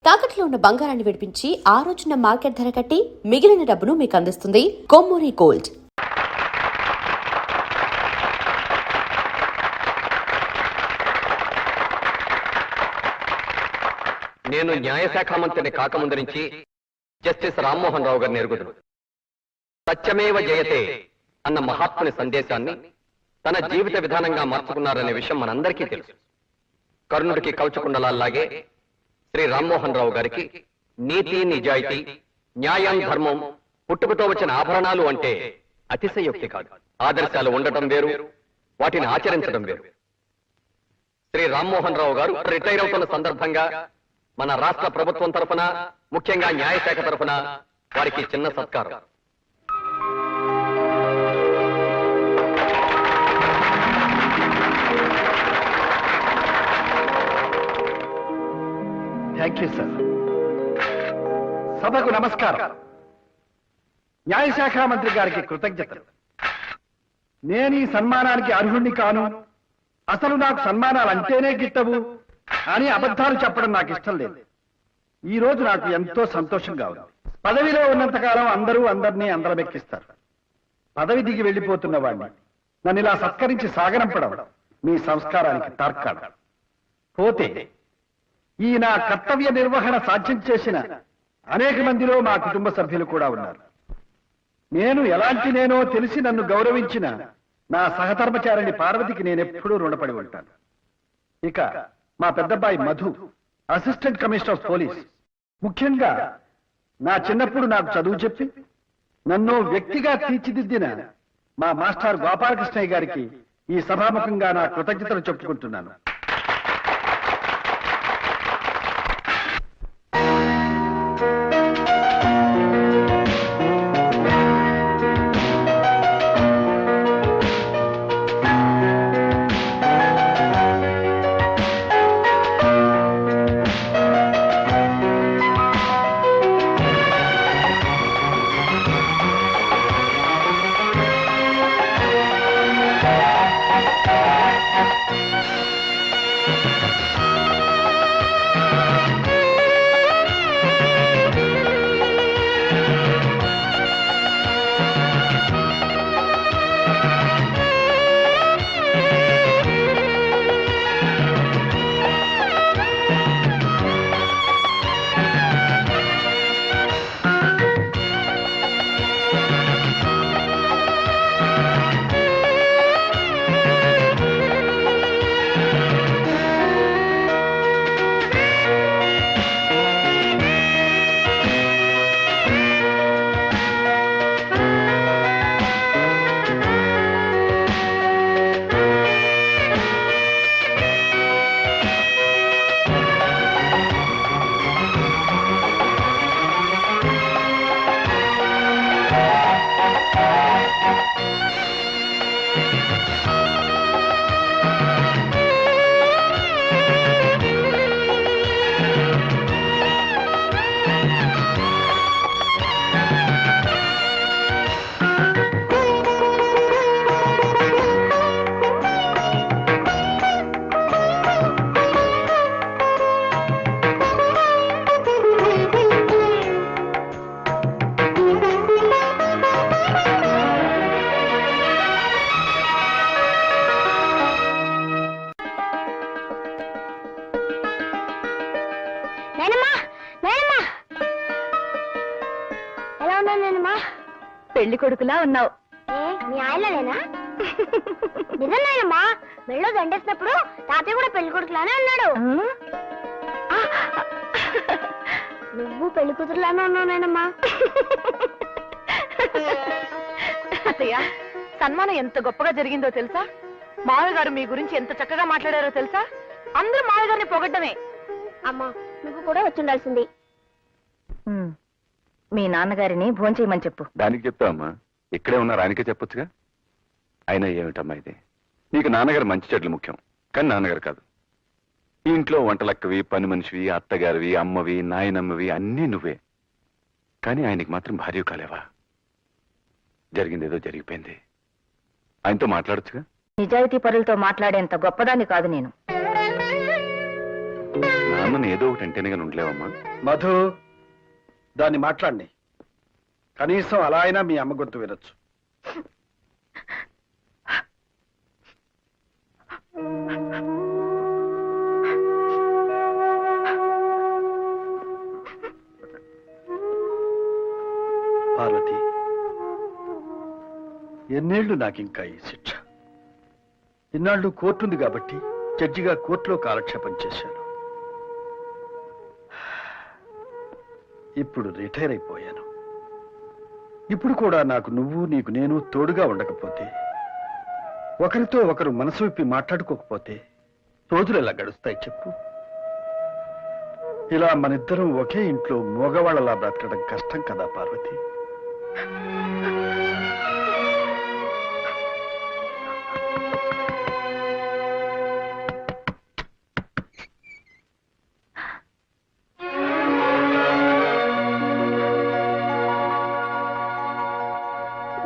తాకట్లో ఉన్న బంగారాన్ని విడిపించి ఆ రోజున మార్కెట్ ధర కట్టి మిగిలిన డబ్బును మీకు అందిస్తుంది కొమ్మూరి గోల్డ్. నేను న్యాయశాఖ మంత్రిని కాకముందు నుంచి జస్టిస్ రామ్మోహన్ రావు గారిని ఎరుగుదును. సత్యమేవ జయతే అన్న మహాత్ముని సందేశాన్ని తన జీవిత విధానంగా మార్చుకున్నారనే విషయం మనందరికీ తెలుసు. కర్ణుడికి కవచకుండలాగే శ్రీ రామ్మోహన్ రావు గారికి నీతి, నిజాయితీ, న్యాయం, ధర్మం పుట్టుకతో వచ్చిన ఆభరణాలు అంటే అతిశయోక్తి కాదు. ఆదర్శాలు ఉండటం వేరు, వాటిని ఆచరించడం వేరు. శ్రీ రామ్మోహన్ రావు గారు రిటైర్ అవుతున్న సందర్భంగా మన రాష్ట్ర ప్రభుత్వం తరఫున, ముఖ్యంగా న్యాయశాఖ తరఫున వారికి చిన్న సత్కారం. Thank you sir. సభకు నమస్కారం. న్యాయశాఖ మంత్రి గారికి కృతజ్ఞతలు. నేను ఈ సన్మానానికి అర్హుణ్ణి కాను, అసలు నాకు సన్మానాలు అంటేనే గిట్టవు అని అబద్ధాలు చెప్పడం నాకు ఇష్టం లేదు. ఈ రోజు నాకు ఎంతో సంతోషంగా ఉంది. పదవిలో ఉన్నంతకాలం అందరూ అందరినీ అందరమెక్కిస్తారు. పదవి దిగి వెళ్లిపోతున్న వాడిని నన్ను ఇలా సత్కరించి సాగనంపడం మీ సంస్కారానికి తార్కాణం. పోతే ఈ నా కర్తవ్య నిర్వహణ సాధ్యం చేసిన అనేక మందిలో మా కుటుంబ సభ్యులు కూడా ఉన్నారు. నేను ఎలాంటి నేనో తెలిసి నన్ను గౌరవించిన నా సహధర్మచారిణి పార్వతికి నేనెప్పుడూ రుణపడి ఉంటాను. ఇక మా పెద్దబ్బాయి Madhu, assistant commissioner of police, ముఖ్యంగా నా చిన్నప్పుడు నాకు చదువు చెప్పి నన్ను వ్యక్తిగా తీర్చిదిద్దిన మా మాస్టర్ గోపాలకృష్ణయ్య గారికి ఈ సభాముఖంగా నా కృతజ్ఞతలు చెప్పుకుంటున్నాను. పెళ్లి కొడుకులా ఉన్నావు. మీ ఆయనలేనా? నిజమేనమ్మా, మెళ్ళో దండేసినప్పుడు తాతయ్య కూడా పెళ్లి కొడుకులానే ఉన్నాడు. నువ్వు పెళ్లి కూతురులానే ఉన్నావునేనమ్మా. అత్తయ్య, సన్మానం ఎంత గొప్పగా జరిగిందో తెలుసా? మావయ్య గారు మీ గురించి ఎంత చక్కగా మాట్లాడారో తెలుసా? అందరూ మావయ్య గారిని పొగడ్డమే. అమ్మా, నువ్వు కూడా వచ్చుండాల్సింది. మీ నాన్నగారిని భోంచేయమని చెప్పు. దానికి చెప్తావమ్మా, ఇక్కడే ఉన్నారు, ఆయనకే చెప్పొచ్చుగా. అయినా ఏమిటమ్మా ఇది? నీకు నాన్నగారు మంచి చెడ్లు ముఖ్యం, కానీ నాన్నగారు కాదు. ఈ ఇంట్లో వంటలక్కవి, పని మనిషివి, అత్తగారివి, అమ్మవి, నాయనమ్మవి అన్నీ నువ్వే. కానీ ఆయనకి మాత్రం భార్య కాలేవా? జరిగిందేదో జరిగిపోయింది. ఆయనతో మాట్లాడొచ్చుగా. నిజాయితీ పరులతో మాట్లాడేంత గొప్పదాన్ని కాదు నేను. నా అమ్మని ఏదో ఒకటి అంటేనే కానీ ఉండలేవమ్మా. మధు, దాన్ని మాట్లాడి కనీసం అలా అయినా మీ అమ్మ గొంతు వినొచ్చు. పార్వతి, ఎన్నేళ్లు నాకింకా ఈ శిక్ష? ఇన్నాళ్ళు కోర్టు ఉంది కాబట్టి జడ్జిగా కోర్టులో కాలక్షేపం చేశాను. ఇప్పుడు రిటైర్ అయిపోయాను. ఇప్పుడు కూడా నాకు నువ్వు, నీకు నేను తోడుగా ఉండకపోతే, ఒకరితో ఒకరు మనసు విప్పి మాట్లాడుకోకపోతే రోజులు ఎలా గడుస్తాయి చెప్పు? ఇలా మనిద్దరం ఒకే ఇంట్లో మోగవాళ్ళలా బ్రతకడం కష్టం కదా పార్వతి?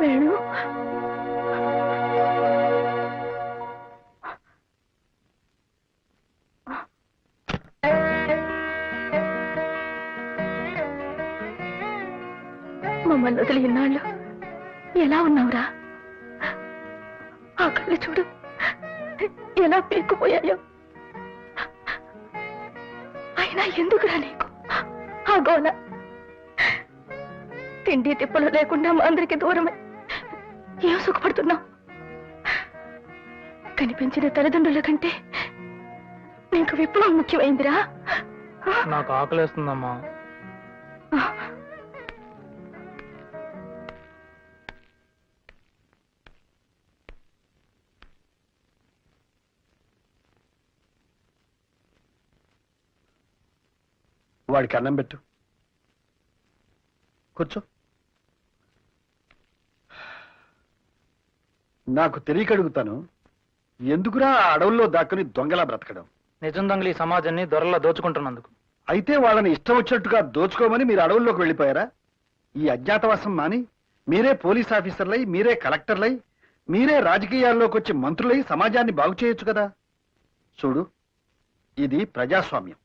వేణు, మమ్మల్ని వదిలి ఇన్నాళ్ళు ఎలా ఉన్నావురా? ఆ కళ్ళు చూడు ఎలా పీక్కుపోయాయో. అయినా ఎందుకురా నీకు ఆ గోల? తిండి తిప్పలు లేకుండా మా అందరికి దూరమై ఏం సుఖపడుతున్నావు? కనిపించిన తల్లిదండ్రుల కంటే నీకు విప్లవం ముఖ్యమైందిరా. నాకు ఆకలేస్తుందమ్మా. వాడికి అన్నం పెట్టు. కూర్చో. నాకు తెలియక అడుగుతాను, ఎందుకురా ఆ అడవుల్లో దాక్కుని దొంగలా బ్రతకడం? నిజం దొంగలు ఈ సమాజాన్ని దొరలా దోచుకుంటున్నందుకు. అయితే వాళ్ళని ఇష్టం వచ్చినట్టుగా దోచుకోమని మీరు అడవుల్లోకి వెళ్ళిపోయారా? ఈ అజ్ఞాతవాసం మాని మీరే పోలీస్ ఆఫీసర్లై, మీరే కలెక్టర్లై, మీరే రాజకీయాల్లోకి వచ్చి మంత్రులై సమాజాన్ని బాగు చేయొచ్చు కదా. చూడు, ఇది ప్రజాస్వామ్యం.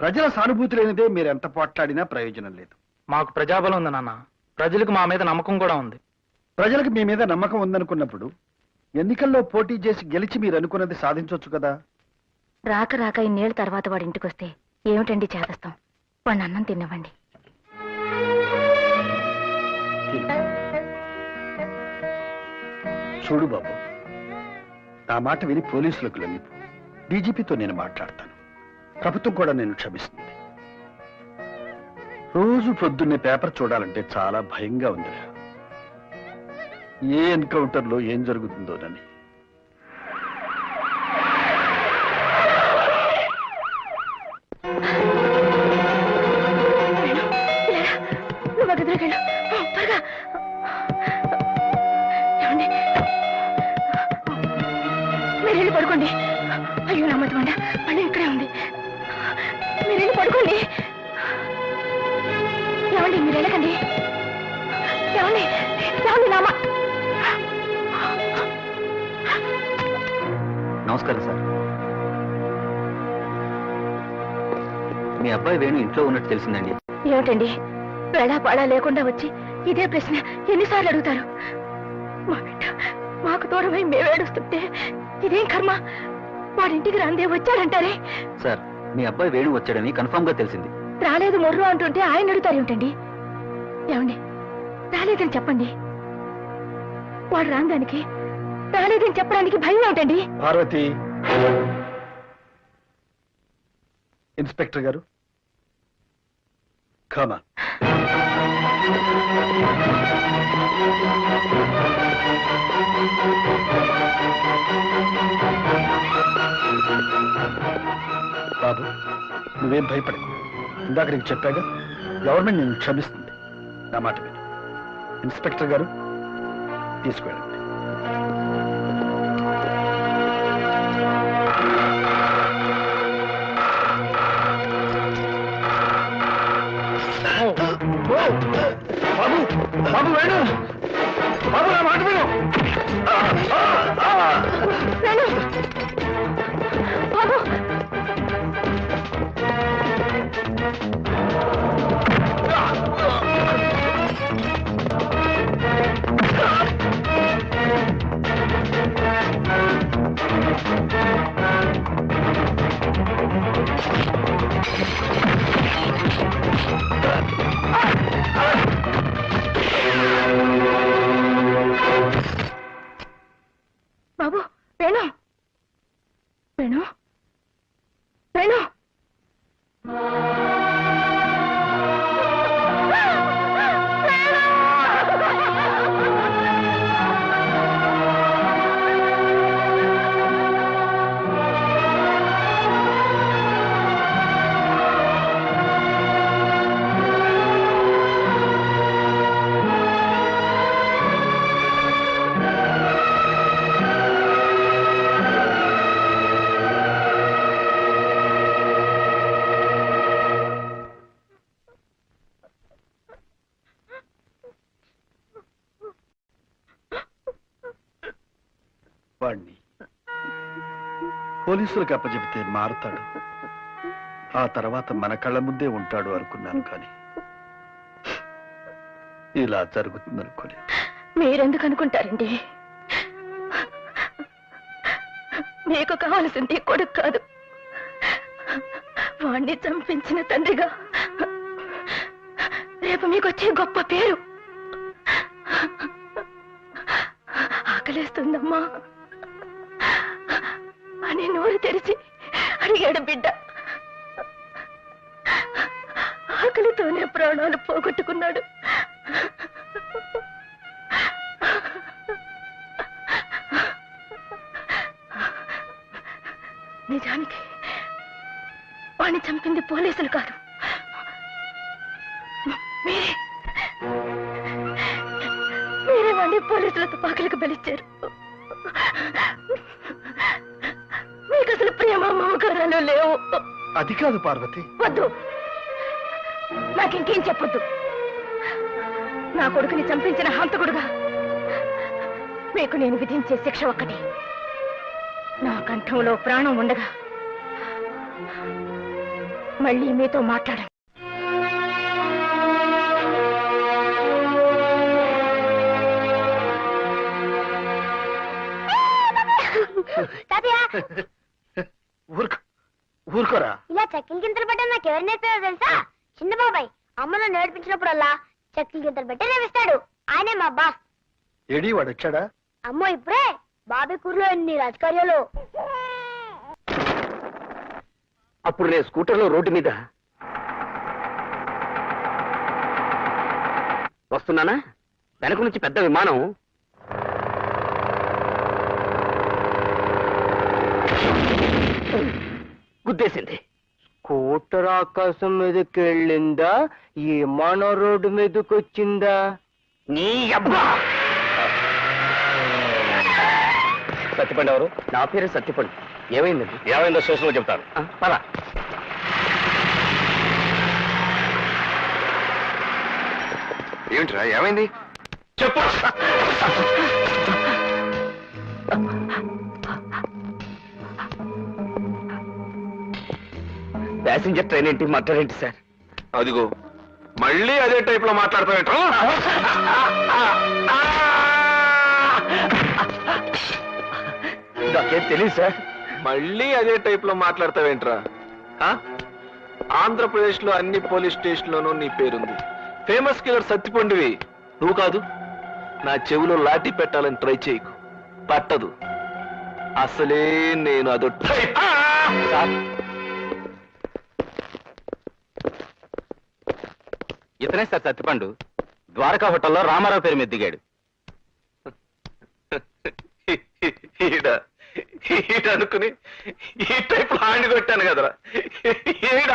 ప్రజల సానుభూతి లేనిదే మీరెంత పోట్లాడినా ప్రయోజనం లేదు. మాకు ప్రజాబలం ఉంది నాన్న. ప్రజలకు మా మీద నమ్మకం కూడా ఉంది. ప్రజలకు మీ మీద నమ్మకం ఉందనుకున్నప్పుడు ఎన్నికల్లో పోటీ చేసి గెలిచి మీరు అనుకున్నది సాధించవచ్చు కదా. రాక రాక ఇన్నేళ్ళ తర్వాత వాడి ఇంటికి వస్తే ఏమిటండి చేదస్తాం? వాడిని అన్నం తినవండి. చూడు బాబు, నా మాట విని పోలీసులకు లొంగిపో. డీజీపీతో నేను మాట్లాడతాను. ప్రభుత్వం కూడా నేను క్షమిస్తుంది. రోజు పొద్దున్నే పేపర్ చూడాలంటే చాలా భయంగా ఉందిరా. ఏ ఎన్కౌంటర్లో ఏం జరుగుతుందోనని. నువ్వు గదిలోకెళ్ళు త్వరగా. ఏమండి, మీరు వెళ్ళి పడుకోండి. అయ్యో నమ్మటమండ పని ఇక్కడే ఉంది. మీరు వెళ్ళి పడుకోండి. ఏమండి, మీరు వెళ్ళకండి. ఏమండి, ఏమండి నామ. నమస్కారం సార్. మీ అబ్బాయి వేణు ఇంట్లో ఉన్నట్టు తెలిసిందండి. ఏమిటండి, వేళా పాడా లేకుండా వచ్చి ఇదే ప్రశ్న ఎన్నిసార్లు అడుగుతారు? మా బిడ్డ మాకు దూరమై మేమేడుస్తుంటే ఇదేం కర్మ? వాడింటికి రాందే వచ్చాడంటారే. సార్, మీ అబ్బాయి వేణు వచ్చాడని కన్ఫర్మ్ గా తెలిసింది. రాలేదు మొర్రు అంటుంటే ఆయన అడుగుతారు ఏమిటండి? ఏమండి, రాలేదని చెప్పండి. వాడు రాందానికి రాలేదని చెప్పడానికి భయం ఏమిటండి? పార్వతి, ఇన్స్పెక్టర్ గారు, కమా. బాబు, నువ్వేం భయపడకు. ఇందాక నీకు చెప్పాగా, గవర్నమెంట్ నేను క్షమిస్తుంది. నా మాట విను. ఇన్స్పెక్టర్ గారు, తీసుకువెళ్ళండి. బాబు, బాబు వేణు, బాబు నా మాట విను. వేణు, బాబు వాణ్ణి పోలీసులకు అప్పచెబితే మారుతాడు, ఆ తర్వాత మన కళ్ళ ముందే ఉంటాడు అనుకున్నాను, కానీ ఇలా జరుగుతుందనుకోలే. మీరెందుకు అనుకుంటారండి? మీకు కావలసింది కొడుకు కాదు, వాణ్ణి చంపించిన తండ్రిగా రేపు మీకు వచ్చే గొప్ప పేరు. ఆకలేస్తుందమ్మా అని నోరు తెరిచి అడిగాడు బిడ్డ. ఆకలితోనే ప్రాణాలు పోగొట్టుకున్నాడు. నిజానికి వాణ్ణి చంపింది పోలీసులు కాదు, మీరే వాణ్ణి పోలీసుల తుపాకులకు బలిచ్చారు. మీకు అసలు ప్రేమ మమకారాలు లేవు. అది కాదు పార్వతి. వద్దు, నాకింకేం చెప్పొద్దు. నా కొడుకుని చంపించిన హంతకుడుగా మీకు నేను విధించే శిక్ష ఒక్కటి. నా కంఠంలో ప్రాణం ఉండగా మళ్ళీ మీతో మాట్లాడండి. ఊరుకోరా. ఇలా చెక్కలు గింతలు పెట్టడం నాకు ఎవరు నేర్పారో తెలుసా? చిన్న బాబాయ్ అమ్మను నేర్పించినప్పుడల్లా చెక్కలు గింతలు పెట్టి నేర్పిస్తాడు. ఆయనే మా బాస్. ఏడీ వాడు వచ్చాడా? అమ్మో ఇప్పుడే బాబాయ్ కూరలో ఎన్ని రాజకార్యాలు. అప్పుడు నేను స్కూటర్లో రోడ్డు మీద వస్తున్నానా, వెనక నుంచి పెద్ద విమానం గుద్దేసింది. స్కూటర్ ఆకాశం మీదకి వెళ్ళిందా, ఈ మన రోడ్డు మీదకి వచ్చిందా? నీ అబ్బా! సత్యపండు ఎవరు? నా పేరు సత్యపండు. ఏమైందండి? ఏమైందో స్టేషన్లో చెప్తాను. పద. ఏమిట్రా ఏమైంది చెప్పు. ప్యాసింజర్ ట్రైన్ ఏంటి, మాట్లాడేంటి సార్? అదిగో మళ్ళీ అదే టైప్ లో మాట్లాడతావేంట్రా? నాకేం తెలియదు సార్. మళ్ళీ అదే టైప్ లో మాట్లాడతావేంట్రా? ఆంధ్రప్రదేశ్ లో అన్ని పోలీస్ స్టేషన్ లోనూ నీ పేరుంది. ఫేమస్ కిల్లర్ సత్తిపండువి నువ్వు కాదు. నా చెవిలో లాఠీ పెట్టాలని ట్రై చేయకు, పట్టదు. అసలే నేను అదో టైప్. ఇతనే సార్ సత్యపండు. ద్వారకా హోటల్లో రామారావు పేరు మీద దిగాడు. ఈడ అనుకుని ఈ టైప్ లో హ్యాండ్ కొట్టాను కదరా. ఈడ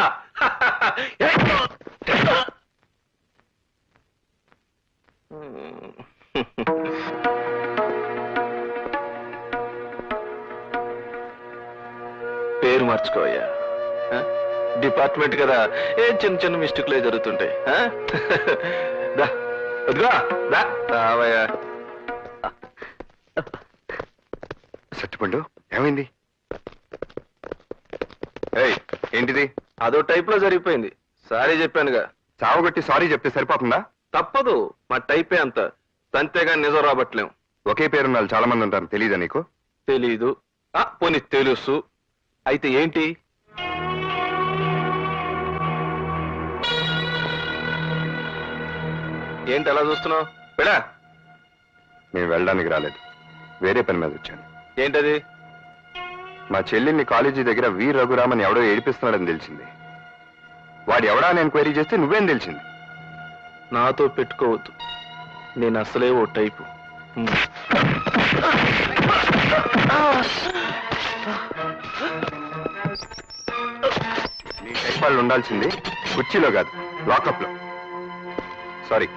పేరు మార్చుకోవయ్యా. డిపార్ట్మెంట్ కదా, ఏం చిన్న చిన్న మిస్టేక్లే జరుగుతుంటాయి. రావయ్యా. సత్యపండు ఏమైంది? ఏంటిది? అదో టైప్ లో జరిగిపోయింది. సారీ చెప్పానుగా. చావగొట్టి సారీ చెప్తే సరిపోతుందా? తప్పదు, మా టైపే అంత. అంతేగా నిజం రాబట్టలేం. ఒకే పేరున్న వాళ్ళు చాలా మంది ఉంటారు, తెలీదా నీకు? తెలీదు. పోనీ తెలుసు. అయితే ఏంటి? ఏంటి అలా చూస్తున్నావు? వెళ్ళా. నేను వెళ్ళడానికి రాలేదు, వేరే పని మీద వచ్చాను. ఏంటది? మా చెల్లిని కాలేజీ దగ్గర వి రఘురామన్ ఎవడో ఏడిపిస్తున్నాడని తెలిసింది. వాడు ఎవడా అని ఎంక్వైరీ చేస్తే నువ్వేం తెలిసింది? నాతో పెట్టుకోవద్దు, నేను అసలే ఓ టైపు. నీ టైప్ వాళ్ళు ఉండాల్సింది కుర్చీలో కాదు, లాకప్ లో. సారీ.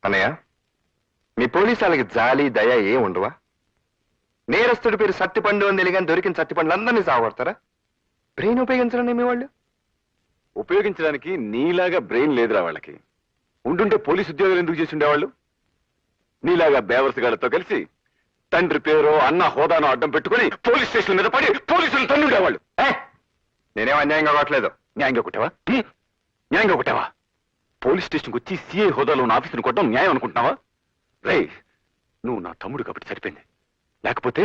అన్నయ్య, మీ పోలీసు వాళ్ళకి జాలి దయ ఏం ఉండవా? నేరస్తుడి పేరు సత్తిపండు అని తెలియని దొరికిన సత్తిపండ్లు అందరినీ సాగొడతారా? బ్రెయిన్ ఉపయోగించడం మీ వాళ్ళు? ఉపయోగించడానికి నీలాగా బ్రెయిన్ లేదురా వాళ్ళకి. ఉండుంటే పోలీసు ఉద్యోగాలు ఎందుకు చేసి ఉండేవాళ్ళు? నీలాగా బేవర్సగాళ్ళతో కలిసి తండ్రి పేరు అన్న హోదాను అడ్డం పెట్టుకుని పోలీస్ స్టేషన్ మీద పడి పోలీసులు తన్నుండేవాళ్ళు. నేనేం అన్యాయంగా కావట్లేదు. న్యాయంగా కొట్టావా? న్యాయంగా కొట్టావా? పోలీస్ స్టేషన్కి వచ్చి సిఐ హోదాలో ఉన్న ఆఫీసును కొట్టడం న్యాయం అనుకుంటున్నావా? రే, నువ్వు నా తమ్ముడు కాబట్టి సరిపోయింది. లేకపోతే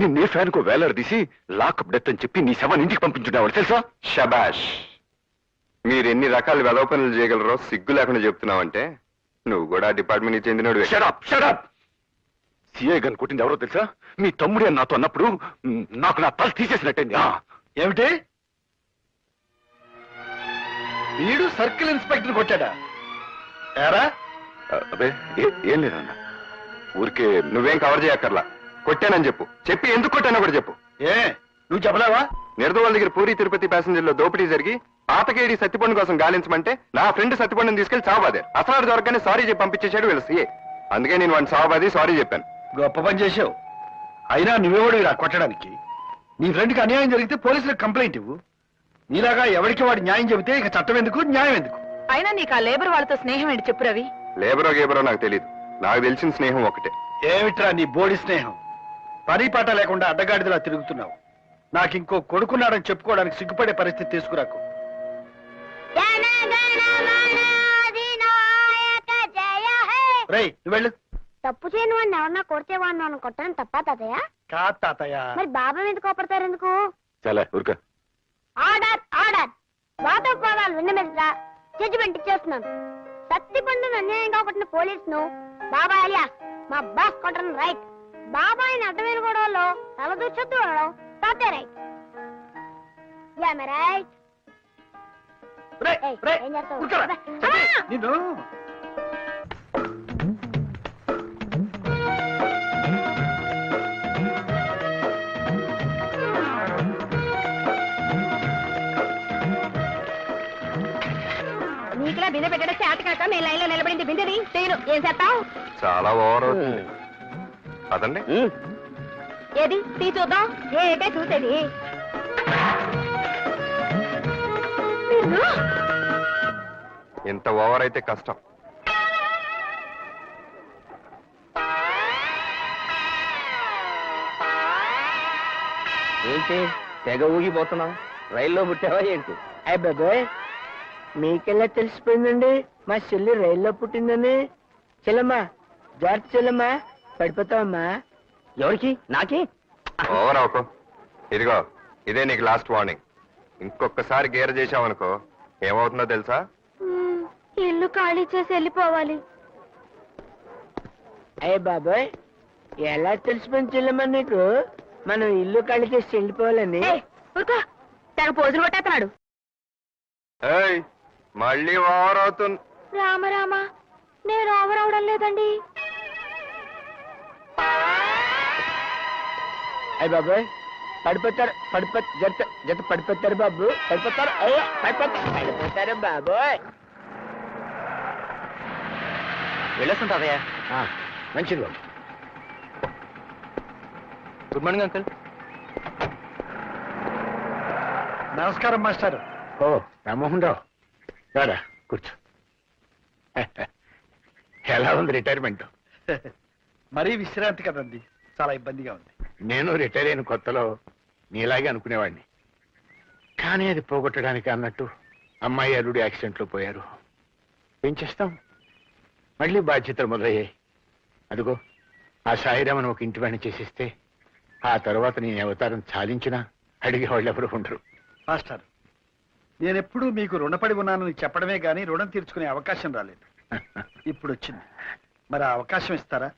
నిన్నే ఫ్యాన్కో వేలాడదీసి లాకప్ డెత్ అని చెప్పి నీ శవాన్ని ఇంటికి పంపించుండేవాడు తెలుసా? షబాష్. మీరు ఎన్ని రకాల వెధవ పనులు చేయగలరో సిగ్గు లేకుండా చెప్తున్నావంటే నువ్వు కూడా డిపార్ట్మెంట్కి చెందినోడు. సిఐ గన్ కొట్టింది ఎవరో తెలుసా? మీ తమ్ముడే అని నాతో అన్నప్పుడు నాకు నా తల తీసేసినట్టయింది. ఏమిటి? వీడు సర్కిల్ ఇన్స్పెక్టర్ కొట్టాడా? ఏరా? అబ్బే ఏం లేదన్న, ఊరికే. నువ్వేం కవర్ చేయక్కర్లా. కొట్టానని చెప్పు. చెప్పి ఎందుకు కొట్టానో కూడా చెప్పు. ఏ నువ్వు చెప్పలేవా? నిర్దవాళ్ళ దగ్గర పూరి తిరుపతి ప్యాసింజర్ లో దోపిడీ జరిగి పాతకేడి సత్తిపండు కోసం గాలించమంటే నా ఫ్రెండ్ సత్తిపండుని తీసుకెళ్లి చావబాదే. అసలు దొరకగానే సారీ చెప్పి పంపించేశాడు వీళ్ళు సీఏ. అందుకే నేను వాడిని చావబాది సారీ చెప్పాను. గొప్ప పని చేసావు. అయినా నువ్వెవడు ఇలా కొట్టడానికి? నీ ఫ్రెండ్కి అన్యాయం జరిగితే పోలీసులకు కంప్లైంట్ ఇవ్వు. నీలాగా ఎవరికి వాడు న్యాయం చెబితే ఇక చట్టం ఎందుకు, న్యాయం ఎందుకు? అయినా నీకు ఆ లేబర్ వాళ్ళతో స్నేహం ఏంటి చెప్పు రవి. లేబరో గేబరో నాకు తెలియదు. నాకు తెలిసిన స్నేహం ఒకటే. ఏమిట్రా నీ బోడి స్నేహం? పని పాట లేకుండా అడ్డగాడిదలా తిరుగుతున్నావు. నాకు ఇంకో కొడుకున్నాడని చెప్పుకోవడానికి సిగ్గుపడే పరిస్థితి తీసుకురాకు. రేయ్, నువ్వు వెళ్ళు. తప్పు చేయని వాడిని ఎవరన్నా కొడితే వాడిని కొట్టడం తప్ప తాతయ్య? కాదు తాతయ్య. మరి బాబాయ్ ఎందుకు కోపడతారు? ఎందుకు? చాలా ఊరిక. Order order. వాదోపవాదాలు విన్న మీద జడ్జిమెంట్ ఇచ్చేస్తున్నాను. సత్తిపండును అన్యాయంగా కొట్టిన పోలీసును బాబాయ్ అలియా మా బాస్ కొట్టడం రైట్. బాబాయ్ని అడ్డమైన గొడవల్లో తలదూర్చొద్దు అనడం తాతే రైట్. రైట్. ఏం చేస్తావు? నిన్ను నీకులా బిందె పెట్టడం చేత కాక మీ లైన్ లో నిలబడింది బిందెని చేయను. ఏం చేస్తావు? చాలా ఓవర్ అవుతుంది. అదండి ఏది తీ చూద్దాం. ఏటే చూసేది? ఇంత ఓవర్ అయితే కష్టం. ఏంటి తెగ ఊగిపోతున్నావు? రైల్లో పుట్టావా ఏంటి? అయ్య బాబాయ్, మీకెలా తెలిసిపోయిందండి మా చెల్లి రైల్లో పుట్టిందని? చెల్లమ్మా, జాగ్రత్త చెల్లమ్మా, పడిపోతావమ్మా. ఎవరికి? నాకే? ఓవర్ అవకో. ఇదిగో ఇదే నీకు లాస్ట్ వార్నింగ్. ఇంకొకసారి గేర్ చేసావనుకో ఏమవుతుందో తెలుసా? ఇల్లు ఖాళీ చేసి వెళ్ళిపోవాలి. అయ్య బాబాయ్, ఎలా తెలిసిపోయింది చెల్లమ్మా నీకు మనం ఇల్లు ఖాళీ చేసి వెళ్ళిపోవాలని? తెగ పోజులు కొట్టేస్తున్నాడు. ఏయ్, మళ్ళీ ఓవర్ అవుతుంది. రామ రామ, నేను ఓవర్ అవడం లేదండి. అయ్య బాబాయ్, పడిపోతారు జత జత పడిపోతారు బాబు, పడిపోతారు. అయ్యో పడిపోతారు బాబోయ్. వెళ్ళేస్తుంటాదయ్యా. మంచిది బాబు. Good morning uncle. నమస్కారం మాస్టర్. ఓ రామ్మోహన్ రావు, రారా కూర్చో. ఎలా ఉంది రిటైర్మెంట్? మరీ విశ్రాంతి కదండి, చాలా ఇబ్బందిగా ఉంది. నేను రిటైర్ అయిన కొత్తలో నీలాగే అనుకునేవాడిని. కానీ అది పోగొట్టడానికి అన్నట్టు అమ్మాయి అల్లుడు యాక్సిడెంట్లో పోయారు. ఏం చేస్తాం, మళ్ళీ బాధ్యతలు మొదలయ్యాయి. అదిగో ఆ సాయిరామను ఒక ఇంటి వాడిని చేసిస్తే ఆ తర్వాత నేను అవతారం చాలించినా అడిగేవాళ్ళు ఎవరు ఉండరు. మాస్టర్, నేనెప్పుడూ మీకు రుణపడి ఉన్నానని చెప్పడమే గానీ రుణం తీర్చుకునే అవకాశం రాలేదు. ఇప్పుడు వచ్చింది, మరి ఆ అవకాశం ఇస్తారా?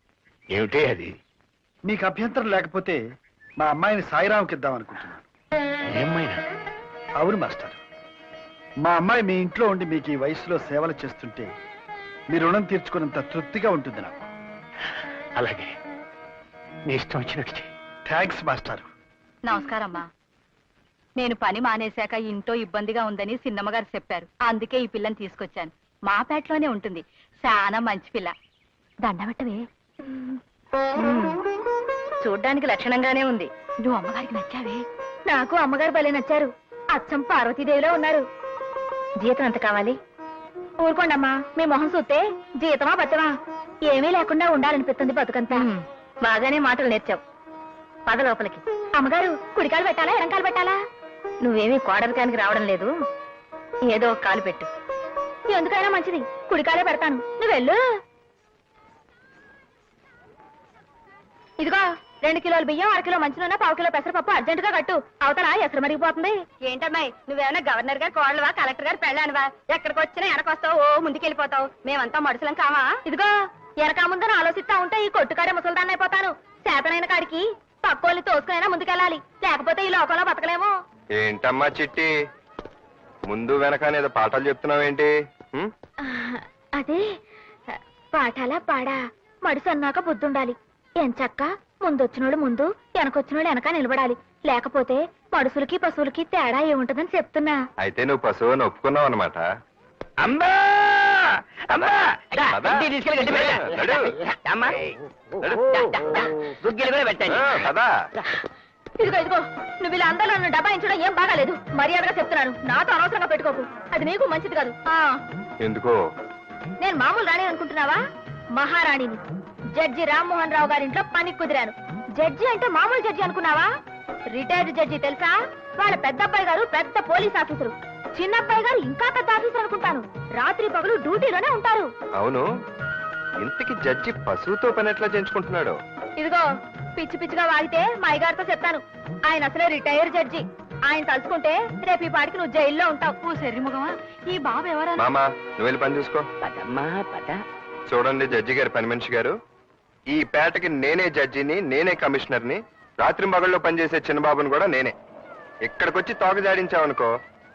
ఏమిటే అది? మీకు అభ్యంతరం లేకపోతే మా అమ్మాయిని సాయిరాంకి ఇద్దాం అనుకుంటున్నాను. ఏమైనా? అవును మాస్టర్, మా అమ్మాయి మీ ఇంట్లో ఉండి మీకు ఈ వయసులో సేవలు చేస్తుంటే మీ రుణం తీర్చుకున్నంత తృప్తిగా ఉంటుంది నాకు. అలాగే, నీ ఇష్టం వచ్చినట్టు చెయ్యి. Thanks master. నమస్కారం అమ్మా. నేను పని మానేశాక ఇంట్లో ఇబ్బందిగా ఉందని సిన్నమ్మగారు చెప్పారు. అందుకే ఈ పిల్లని తీసుకొచ్చాను. మా పేటలోనే ఉంటుంది. చాలా మంచి పిల్ల. దండబెట్టవే. చూడ్డానికి లక్షణంగానే ఉంది. నువ్వు అమ్మగారికి నచ్చావే. నాకు అమ్మగారు భలే నచ్చారు. అచ్చం పార్వతీదేవిలో ఉన్నారు. జీతం ఎంత కావాలి? ఊరుకోండమ్మా మీ మొహం చూస్తే జీతమా బతమా ఏమీ లేకుండా ఉండాలనిపిస్తుంది బతుకంతా. బాగానే మాటలు నేర్చావు. పద లోపలికి. అమ్మగారు కుడికాలు పెట్టాలా ఎడంకాలు పెట్టాలా? నువ్వేమీ కోడరికానికి రావడం లేదు, ఏదో ఒక కాలు పెట్టు. ఎందుకైనా మంచిది, కుడికాలే పెడతాను. నువ్వు వెళ్ళు. ఇదిగో 2 కిలోల బియ్యం, 1 కిలో మంచినూనె, 1/2 కిలో పెసరపప్పు అర్జెంటుగా కట్టు. అవతల ఎసరు మరిగిపోతుంది. ఏంటమ్మాయి నువ్వేమన్నా గవర్నర్ గారు కోడలువా, కలెక్టర్ గారు పెళ్ళానువా? ఎక్కడికి వచ్చినా వెనకొస్తావు, ఓ ముందుకెళ్ళిపోతావు. మేమంతా మడుసులం కావా? ఇదిగో వెనక ముందని ఆలోచిస్తా ఉంటే ఈ కొట్టుకాడే ముసల్దాన్ని అయిపోతాను. చేతనైన కాడికి పక్కోళ్ళని తోసుకునైనా ముందుకెళ్ళాలి, లేకపోతే ఈ లోకంలో బతకలేము. ఏంటమ్మా చిట్టి, ముందు వెనకానేదో పాఠాలు చెప్తున్నావేంటి? అదే పాఠాలా పాడా, మడుసు అన్నాక బుద్ధుండాలి. ఎంచక్క ముందొచ్చినోడు ముందు, వెనకొచ్చినోడు వెనక నిలబడాలి. లేకపోతే మడుసులకి పశువులకి తేడా ఏముంటదని చెప్తున్నా. అయితే నువ్వు పశువు అని ఒప్పుకున్నావు అనమాట. అమ్మా అమ్మా పద. తీసుకెళ్ళి గడ్డి పెట్టా. నడు. అమ్మా గుగ్గిలు కూడా పెట్టండి. కదా ఇదిగో ఇదిగో నువ్వు ఇలా అందరూ నన్ను డబాయించడం ఏం బాగాలేదు. మర్యాదగా చెప్తున్నాను, నాతో అనవసరంగా పెట్టుకోకు. అది నీకు మంచిది కాదు. ఎందుకో? నేను మామూలు రాణి అనుకుంటున్నావా? మహారాణిని. జడ్జి రామ్మోహన్ రావు గారింట్లో పని కుదిరాను. జడ్జి అంటే మామూలు జడ్జి అనుకున్నావా? రిటైర్డ్ జడ్జి తెలుసా? వాళ్ళ పెద్దబ్బాయి గారు పెద్ద పోలీస్ ఆఫీసరు, చిన్నబ్బాయి గారు ఇంకా పెద్ద ఆఫీసర్ అనుకుంటాను. రాత్రి పగలు డ్యూటీలోనే ఉంటారు. అవును, ఇంతకి జడ్జి పశువుతో పని ఎట్లా చేయించుకుంటున్నాడు? ఇదిగో పిచ్చి పిచ్చిగా వాగితే మా అయ్యగారితో చెప్తాను. ఆయన అసలే రిటైర్ జడ్జి. ఆయన తలుచుకుంటే రేపు ఈ పాటికి నువ్వు జైల్లో ఉంటావు. ఓ సర్రి మగవా, ఈ బాబు ఎవరా? మామా నువ్వు వెళ్ళి పని చూసుకో. పదమ్మా పద. చూడండి జడ్జి గారు, పని మనిషి గారు, ఈ పేటకి నేనే జడ్జిని, నేనే కమిషనర్ని. రాత్రి మగళ్ళలో పనిచేసే చిన్నబాబుని కూడా నేనే. ఇక్కడికొచ్చి తోక జాడించావనుకో,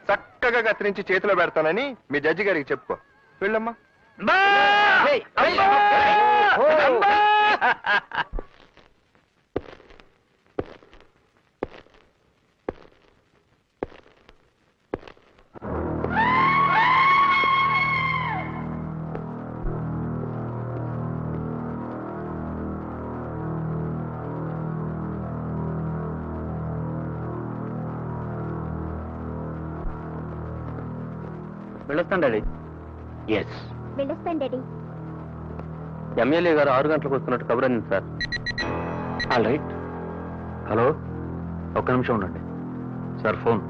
చక్కగా కత్తిరించి చేతిలో పెడతానని మీ జడ్జి గారికి చెప్పుకో. వెళ్ళమ్మా. వెళ్ళొస్తాను డాడీ. ఎస్, వెళ్ళొస్తాను డాడీ. ఎమ్మెల్యే గారు 6 గంటలకు వస్తున్నట్టు కబుర్ అంది సార్. All right. హలో, ఒక్క నిమిషం ఉండండి సార్. ఫోన్.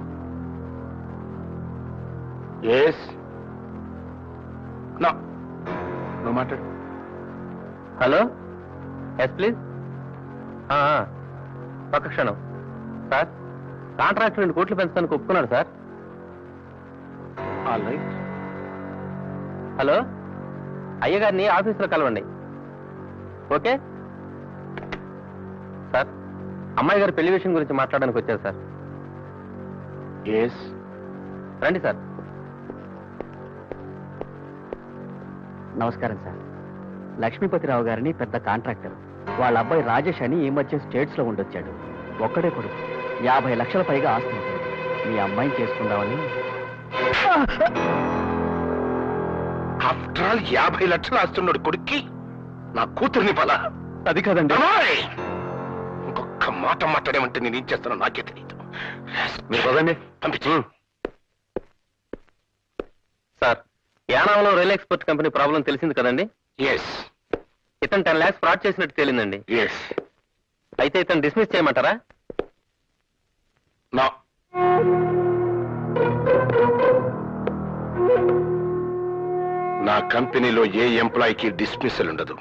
ఎస్, నో, నువ్వు మాట్లాడు. Hello, yes please. ఒక్క క్షణం సార్. కాంట్రాక్ట్ 2 కోట్లు పెంచడానికి ఒప్పుకున్నాడు సార్. All right. హలో, అయ్యగారిని ఆఫీసులో కలవండి. Okay sir. అమ్మాయి గారు పెళ్లి విషయం గురించి మాట్లాడడానికి వచ్చారు సార్. ఎస్, రండి సార్. నమస్కారం సార్. లక్ష్మీపతిరావు గారిని పెద్ద కాంట్రాక్టర్. వాళ్ళ అబ్బాయి రాజేష్ అని ఈ మధ్య స్టేట్స్ లో ఉండొచ్చాడు. ఒక్కడే కొడుకు, 50 లక్షల పైగా ఆస్తి ఉంటుంది. మీ అమ్మాయిని చేసుకుందామని. ఆఫ్టర్ ఆల్ 50 లక్షలు ఆస్తున్నాడు కొడుక్కి నా కూతుర్ని పలా. అది కాదండి. ఇంకొక మాట మాట్లాడేమంటే నేను ఏం చేస్తానో నాకే తెలియదు. మీరు పదండి. పంపించు. సార్, యానాంలో రైల్ ఎక్స్పోర్ట్ కంపెనీ ప్రాబ్లం తెలిసింది కదండి. ఎస్ ఇతను 10 lakhs ఫ్రాడ్ చేసినట్టు తేలిందండి. ఎస్. అయితే ఇతను డిస్మిస్ చేయమంటారా? నా నా కంపెనీలో ఏ ఎంప్లాయీకి డిస్మిసల్ ఉండదు.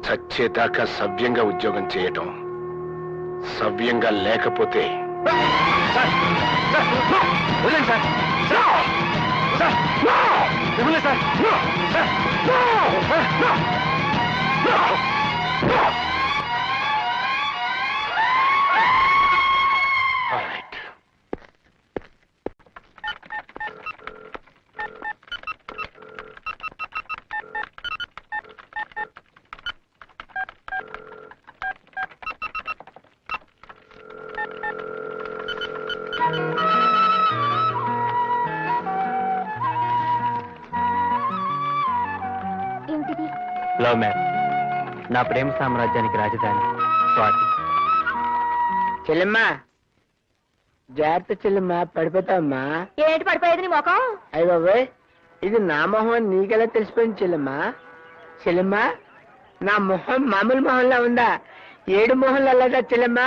చచ్చేదాకా సవ్యంగా ఉద్యోగం చేయటం, సవ్యంగా లేకపోతే ఏమిటిది? Love marriage. నా ప్రేమ సామ్రాజ్యానికి రాజధాని స్వాతి. చెల్లెమ్మా జాగ్రత్త చెల్లెమ్మా, పడిపోతావమ్మా. ఏంటి పడిపోయేది నీ మొఖం? అయ్య బాబోయ్, ఇది నా మొహం అని నీకెలా తెలిసిపోయింది చెల్లెమ్మా? చెల్లెమ్మా, నా మొహం మామూలు మొహంలా ఉందా? ఏడు మొహంలో లేదా చెల్లెమ్మా?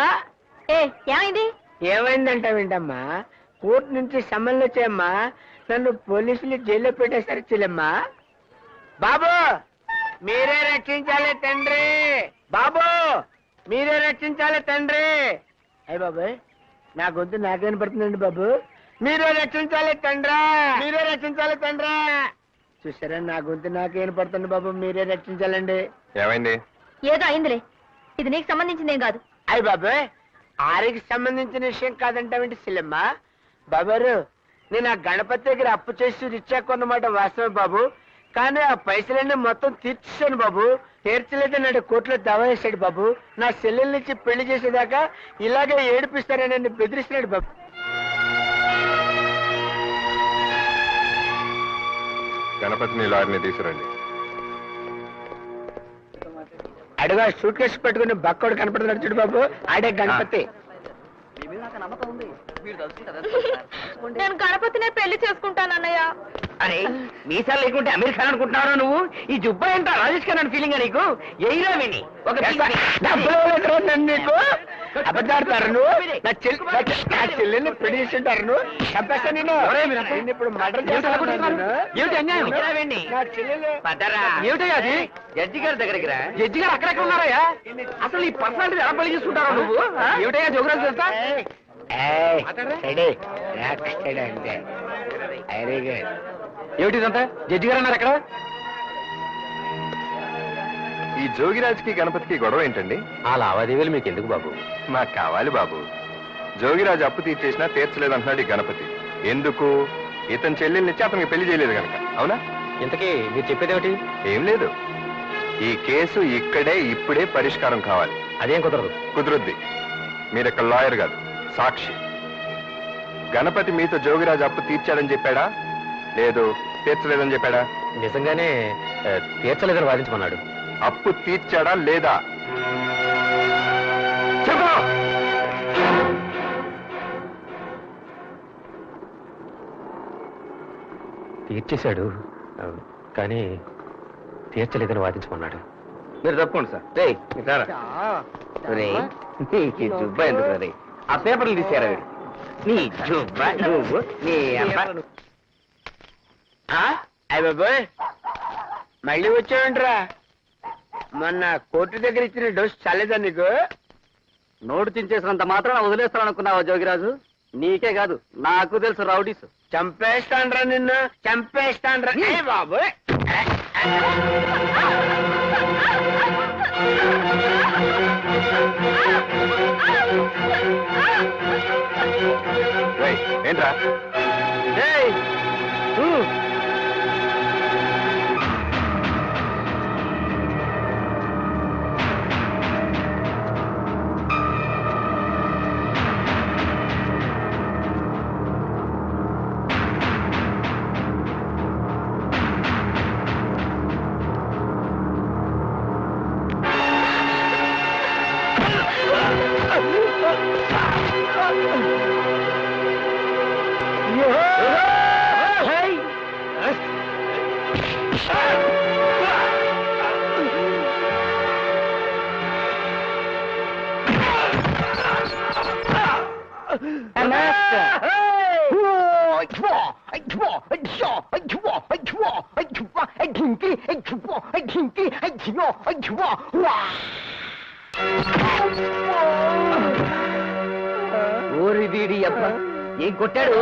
ఏమైంది? ఏమైందంటావేంటమ్మా? కోర్టు నుంచి సమన్లు వచ్చాయమ్మా. నన్ను పోలీసులు జైల్లో పెట్టేశారు చెల్లెమ్మా. బాబు మీరే రక్షించాలి తండ్రి, బాబు మీరే రక్షించాలి తండ్రి. అయ్య బాబాయ్, నా గొంతు నాకేం పడుతుందండి బాబు. మీరే రక్షించాలి తండ్రా, మీరే రక్షించాలి తండ్రా. చూసారా, నా గొంతు నాకేం పడుతుంది బాబు, మీరే రక్షించాలండి. ఏమైంది? ఏదో అయిందిలే, ఇది నీకు సంబంధించిందేం కాదు. అయ్య బాబాయ్, ఆరికి సంబంధించిన విషయం కాదంటావేంటి సిల్లమ్మా? బాబారు, నేను ఆ గణపతి దగ్గర అప్పు చేసి రిచ్చా కొన్నమాట వాస్తవే బాబు. కానీ ఆ పైసలన్నీ మొత్తం తీర్చేశాను బాబు. తీర్చలేదని నాడు కోర్టులో దావా వేశాడు బాబు. నా చెల్లెల నుంచి పెళ్లి చేసేదాకా ఇలాగే ఏడిపిస్తారని నన్ను బెదిరిస్తున్నాడు బాబు. గణపతిని లారీని తీసుకురండి. అడుగా సూట్ కేసు పెట్టుకుని బక్కోడు కనపడుతున్నాడు చూడు బాబు, ఆడే గణపతి. నేను గణపతినే పెళ్లి చేసుకుంటానన్నయ్య. అరే మీసాలు లేకుంటే అమీర్ ఖాన్ అనుకుంటున్నారా నువ్వు? ఈ జుబ్బా ఎంత రాజేష్ ఖాన్ అని ఫీలింగ్ నీకు? ఎయిరా విని ఒక నీకు అబద్ధాడతారు నువ్వు. నా చెల్లెల్ని పెళ్లి చేస్తుంటారు నువ్వు. చంపేస్తా నేను ఇప్పుడు మర్డర్ చేస్తాను. నా చెల్లెలు ఏమిటయ్యా అది? జడ్జి గారి దగ్గరికి రా. జడ్జి గారు అక్కడెక్కడ ఉన్నారయ్యా? అసలు ఈ పర్సనాలిటీ ఎలా పెళ్లి చేసుకుంటారా నువ్వు? ఏమిటయ్యా జోగ్రాఫీ తెలుసా? అంటే వెరీ గుడ్. ఏమిటిదంతా? జడ్జి గారు అన్నారు అక్కడ. ఈ జోగిరాజ్కి గణపతికి గొడవ ఏంటండి? ఆ లావాదేవీలు మీకు ఎందుకు బాబు? నాకు కావాలి బాబు. జోగిరాజు అప్పు తీర్చేసినా తీర్చలేదంటున్నాడు ఈ గణపతి. ఎందుకు? ఇతని చెల్లెల్నిచ్చి అతనికి పెళ్లి చేయలేదు కనుక. అవునా? ఇంతకీ మీరు చెప్పేదేమిటి? ఏం లేదు, ఈ కేసు ఇక్కడే ఇప్పుడే పరిష్కారం కావాలి. అదేం కుదరదు. కుదురుద్ది. మీరిక్కడ లాయర్ కాదు, సాక్షి. గణపతి మీతో జోగిరాజు అప్పు తీర్చాడని చెప్పాడా, లేదు తీర్చలేదని చెప్పాడా? నిజంగానే తీర్చలేదని వాదించమన్నాడు. అప్పు తీర్చాడా లేదా చెప్పు. తీర్చేశాడు, కానీ తీర్చలేదని వాదించమన్నాడు. మీరు తప్పకుండా సార్. నీకు జుబ్బా ఎందుకు రే? ఆ పేపర్లు తీసారా వీడు? నీ జుబ్బా నువ్వు నీ అయ్య బాబోయ్, మళ్ళీ వచ్చావంటరా? మొన్న కోర్టు దగ్గర ఇచ్చిన డోస్ చాలేదా నీకు? నోటు చించేసినంత మాత్రం వదిలేస్తాననుకున్నావా జోగిరాజు? నీకే కాదు, నాకు తెలుసు రౌడీస్. చంపేస్తాన్రా నిన్ను, చంపేస్తాన్రా. బాబోయ్, ఏంట్రా? ఊరి వీడి అబ్బా ఏం కొట్టాడు?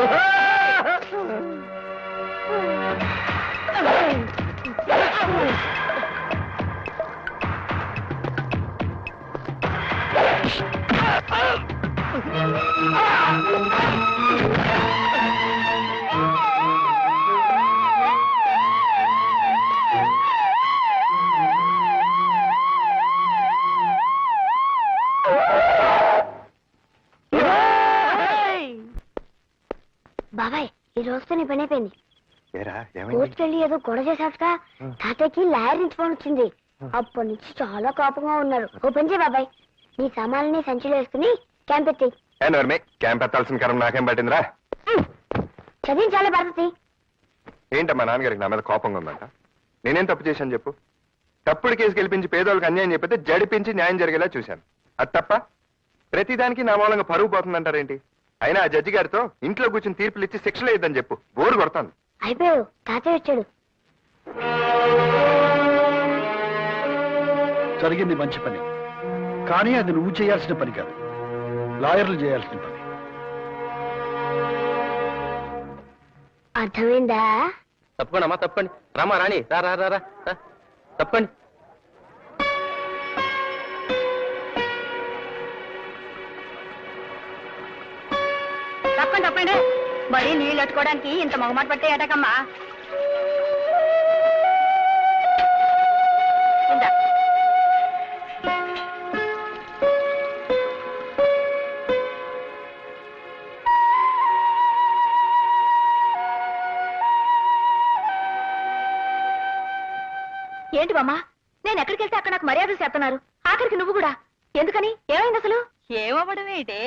బాబాయ్, ఈ రోజుతో నీ పని అయిపోయింది. కోర్టుకెళ్ళి ఏదో గొడవ చేశాక తాతయ్యకి లాయర్ నుంచి ఫోన్ వచ్చింది. అప్పటి నుంచి చాలా కోపంగా ఉన్నారు. ఓ పని చేయి బాబాయ్, నీ సామాన్లని సంచిలో వేసుకుని క్యాంప్ ఎత్తి. క్యాంప్ ఎత్తాల్సిన కరం నాకేం పట్టిందిరా? చదివించాలి భారతి. ఏంటమ్మా నాన్నగారికి నా మీద కోపంగా ఉందంట? నేనేం తప్పు చేశాను చెప్పు? తప్పుడు కేసు గెలిపించి పేదోళ్ళకి అన్యాయం చెప్పితే జడిపించి న్యాయం జరిగేలా చూశాను. అది తప్ప? ప్రతిదానికి నా మూలంగా పరువు పోతుందంటారేంటి? అయినా ఆ జడ్జి గారితో ఇంట్లో కూర్చొని తీర్పులు ఇచ్చి శిక్షలు ఇద్దని చెప్పు. బోరు కొడతాను. అయిపోయావు, తాతయ్య వచ్చాడు. జరిగింది మంచి పని, కానీ అది నువ్వు చేయాల్సిన పని కాదు, లాయర్లు చేయాల్సిన పని. అర్థమైందా? తప్పకుండా అమ్మా, తప్పండి. రామా రాణి, రా రా రా రా, తప్పండి. తప్పండి తప్పండి. బడి నీళ్ళు అట్టుకోవడానికి ఇంత మొగమాట పట్టే ఏటకమ్మా. ఇందా. ఏంటి బామ్మ, నేను ఎక్కడికి వెళ్తే అక్కడ నాకు మర్యాదలు చేస్తున్నారు, ఆఖరికి నువ్వు కూడా. ఎందుకని? ఏమైంది అసలు? ఏమవ్వడం ఏంటే?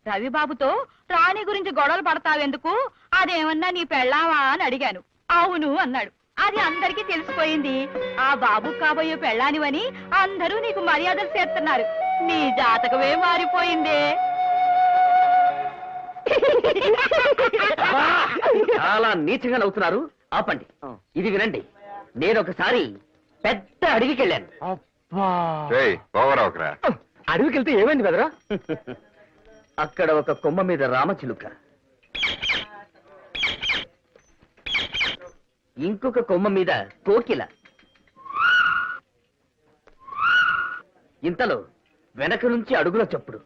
రవిబాబుతో రాణి గురించి గొడవలు పడతావెందుకు? అదేమన్నా నీ పెళ్ళావా అని అడిగాను. అవును అన్నాడు. అది అందరికీ తెలిసిపోయింది. ఆ బాబు కాబోయే పెళ్ళానివని అందరూ నీకు మర్యాదలు చేస్తున్నారు. నీ జాతకమే మారిపోయిందే. చాలా నీచంగా నవ్వుతున్నారు, ఆపండి. ఇది వినండి. నేను ఒకసారి పెద్ద అడవికి వెళ్ళాను. ఓవర్ అవకరా. అడవికి వెళ్తే ఏమైంది బెదరా? అక్కడ ఒక కొమ్మ మీద రామచిలుక, ఇంకొక కొమ్మ మీద కోకిల. ఇంతలో వెనక నుంచి అడుగుల చప్పుడు.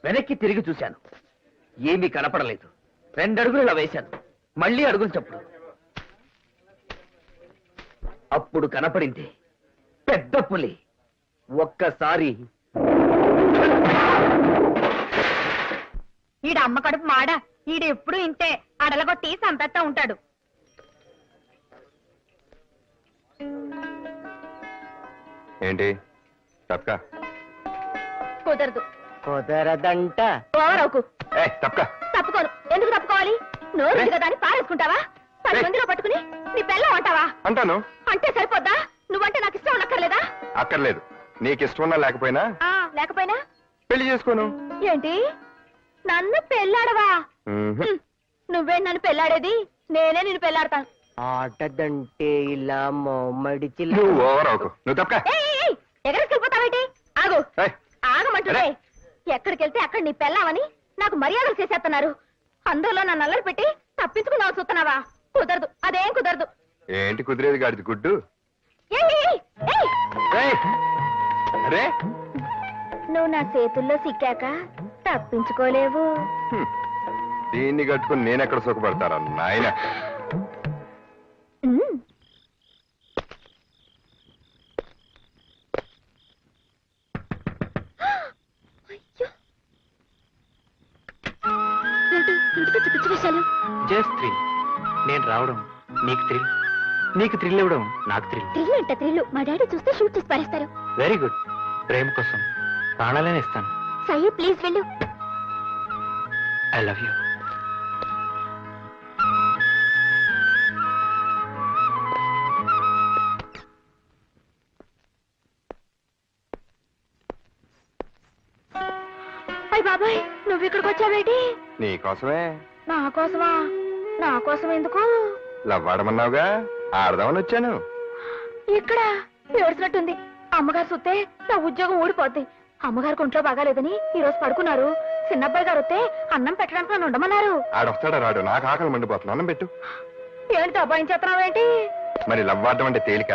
వెనక్కి తిరిగి చూశాను, ఏమీ కనపడలేదు. 2 అడుగులు ఇలా వేశాను, మళ్ళీ అడుగులు చప్పుడు. అప్పుడు కనపడింది పెద్ద పులి. ఒక్కసారి ఈడ అమ్మ కడుపు మాడ. ఈడు ఎప్పుడు ఇంతే అడలగొట్టి సంపెత్తా ఉంటాడు. ఏంటి తప్పక? కుదరదు. కుదరదంట. ఓవరవుకు. తప్పక. తప్పుకోను. ఎందుకు తప్పుకోవాలి? నోరు కదా అని పారేసుకుంటావా? 10 మందిలో పట్టుకుని నీ పెళ్ళం అంటావా? అంటాను. అంటే సరిపోద్దా? నువ్వంటే నాకు ఇష్టం ఉండక్కర్లేదా? అక్కర్లేదు. నీకు ఇష్టం ఉన్నా లేకపోయినా లేకపోయినా పెళ్లి చేసుకోను. ఏంటి? నన్ను పెళ్ళాడవా? నువ్వే నన్ను పెళ్ళాడేది? నేనే నిన్ను పెళ్ళాడతాను. ఆటదంటే ఇలా మడిచి. నువ్వు ఓవర్ అవకు. నువ్వు తప్పక. ఎక్కడికి వెళ్ళిపోతావేంటి? ఆగు. ఆగమంటుండే. ఎక్కడికి వెళ్తే అక్కడ నీ పెళ్ళామని నాకు మర్యాదలు చేసేస్తున్నారు. అందులో నన్ను అల్లరి పెట్టి తప్పించుకుందాం చూస్తున్నావా? కుదరదు, అదేం కుదరదు. ఏంటి కుదిరేది గాడిది గుడ్డు? అరే నువ్వు నా చేతుల్లో సిక్కాక తప్పించుకోలేవు. దీన్ని కట్టుకుని నేనెక్కడ సుఖపడతారా నాయన? పిచ్చి విషయాలు. Just thrill. నేను రావడం నీకు థ్రిల్, నీకు థ్రిల్ ఇవ్వడం నాకు థ్రిల్. థ్రిల్ అంటే థ్రిల్. మా డాడీ చూస్తే షూట్ చేసి పారేస్తారు. Very good. ప్రేమ కోసం ప్రాణాలనే ఇస్తాను. సయ్యూ ప్లీజ్ వెళ్ళు. I love you. అయ్య బాబాయ్, నువ్వు ఇక్కడికి వచ్చావేటి? నీకోసమే. నా కోసమా? నా కోసం ఎందుకు? లవ్వాడమన్నావుగా, ఆడదామని వచ్చాను. ఇక్కడ ఏడ్చినట్టుంది. అమ్మగారు చూస్తే నా ఉద్యోగం ఊడిపోద్ది. అమ్మగారికి ఒంట్లో బాగాలేదని ఈ రోజు పడుకున్నారు. చిన్నబ్బాయి గారు వస్తే అన్నం పెట్టడానికి నన్ను ఉండమన్నారు. ఆడొస్తాడా రాడు? నాకు ఆకలి మండిపోతుంది. అన్నం పెట్టు. ఏంటి అబ్బాయి చేస్తున్నావేంటి? మరి లవ్వాడడం అంటే తేలిక?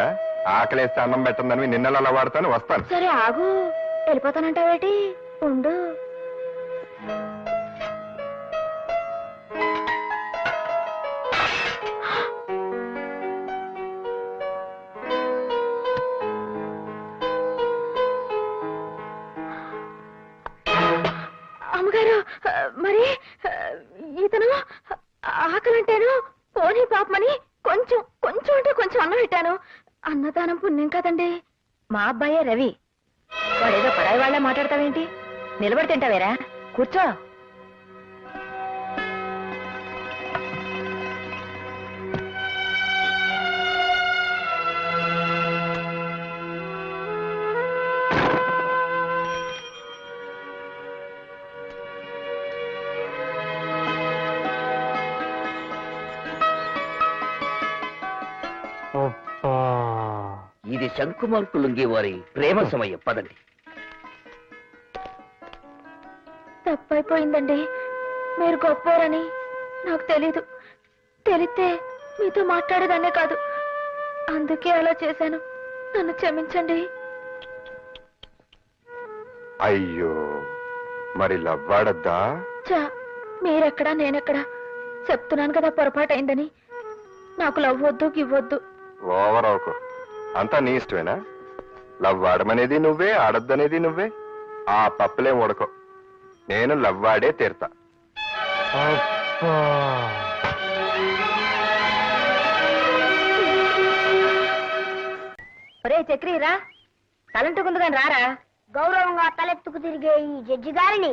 ఆకలేస్తే అన్నం పెట్టందని నిన్నలా లవ్వాడతాను. వస్తాను. సరే ఆగు. వెళ్ళిపోతానంటావేటి? ఉండు. అమ్మగారు, మరి ఇతను ఆకలంటేను పోనీ పాపమని కొంచెం కొంచెం అంటే కొంచెం అన్నం పెట్టాను. అన్నదానం పుణ్యం కదండి. మా అబ్బాయే రవి. వాడేదో పరాయి వాళ్ళ మాట్లాడతావేంటి? నిలబడి తింటావేరా? కూర్చో. శంకుమార్కు లుంగి వారి ప్రేమ సమయం పదండి. తప్పైపోయిందండి. మీరు గొప్పవారని నాకు తెలీదు. తెలిస్తే మీతో మాట్లాడేదాన్నే కాదు. అందుకే అలా చేశాను. నన్ను క్షమించండి. అయ్యో, మరి లవ్వాడద్దా? చా, మీరెక్కడా నేనెక్కడా? చెప్తున్నాను కదా పొరపాటు అయిందని. నాకు లవ్ వద్దు, గివ్వొద్దు. ఓవర్ అవకు. అంతా నీ ఇష్టమేనా? లవ్ ఆడమనేది నువ్వే, ఆడద్దనేది నువ్వే. ఆ పప్పులేం ఉడకో. నేను లవ్ ఆడే తీరుతా. ఒరే చక్రి రా, తలంటుకుంది కానీ రారా. గౌరవంగా తలెత్తుకు తిరిగే ఈ జడ్జి గారిని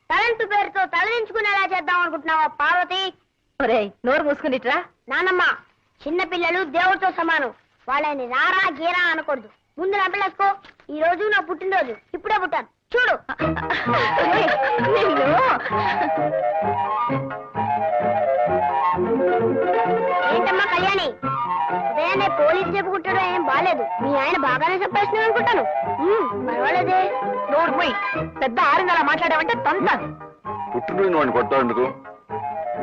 తలంటు పేరుతో తలదించుకునేలా చేద్దాం అనుకుంటున్నావా పార్వతి? ఒరే నోరు మూసుకునిట్రా. నానమ్మ, చిన్న పిల్లలు దేవుడితో సమానం. వాళ్ళని రారా గీరా అనకూడదు. ముందు నా పిల్లసుకో. ఈ రోజు నా పుట్టినరోజు. ఇప్పుడే పుట్టాను చూడు. ఏంటమ్మా కళ్యాణి, ఉదయాన్నే పోలీసు చెప్పుకుంటాడో ఏం బాలేదు. మీ ఆయన బాగానే సంపాదిస్తున్నాడు అనుకుంటాను. పర్వాలేదే. నోరు పోయి పెద్ద ఆరింది అలా మాట్లాడావంటే తంతాను. పుట్టినరోజు వాడిని కొట్టాలందుకు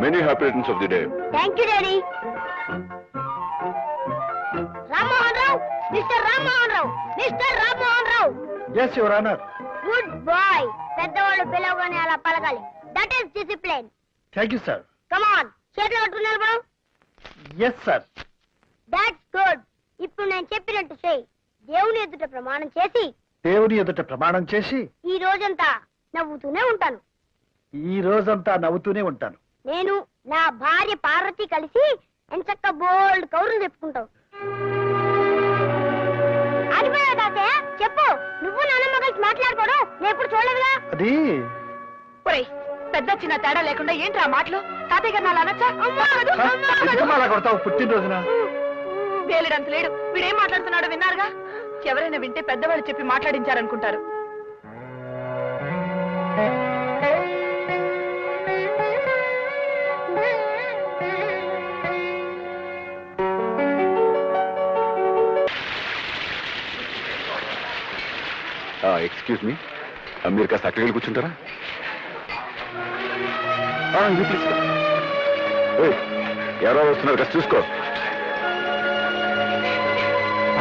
many happy returns of the day. Thank you daddy. Rammohan Rao, mister Rammohan Rao, mister Rammohan Rao. Yes your honour. Good boy. పెద్దవాళ్ళు పిలవగానే అలా పలకాలి. That is discipline. Thank you sir. Come on, చేతులు కట్టుకుని నిలబడు. Yes sir. That's good. ఇప్పుడు నేను చెప్పినట్టు చెయ్యి. దేవుని ఎదుట ప్రమాణం చేసి, దేవుని ఎదుట ప్రమాణం చేసి ఈ రోజంతా నవ్వుతూనే ఉంటాను. ఈ రోజంతా నవ్వుతూనే ఉంటాను. నేను నా భార్య పార్వతి కలిసి ఎంచక్క బోల్డ్ కౌరులు చెప్పుకుంటావు. ఆగిపోయావు తాతయ్య, చెప్పు. నువ్వు నాన్నమ్మ కలిసి మాట్లాడుకోవడం నేను ఎప్పుడు చూడలేదుగా. అది ఒరేయ్, పెద్ద చిన్న తేడా లేకుండా ఏంట్రా మాటలు? తాతయ్య గారు అలా అనొచ్చా? ఎందుకమ్మా అలా కొడతావు పుట్టినరోజున? వేలేడంత లేడు. వీడేం మాట్లాడుతున్నాడో విన్నారుగా. ఎవరైనా వింటే పెద్దవాళ్ళు చెప్పి మాట్లాడించారనుకుంటారు. ఎక్స్క్యూజ్ మీ, మీరు కాస్త అక్కడికి వెళ్ళి కూర్చుంటారా? ఎవరో వస్తున్నారు కాస్త చూసుకో.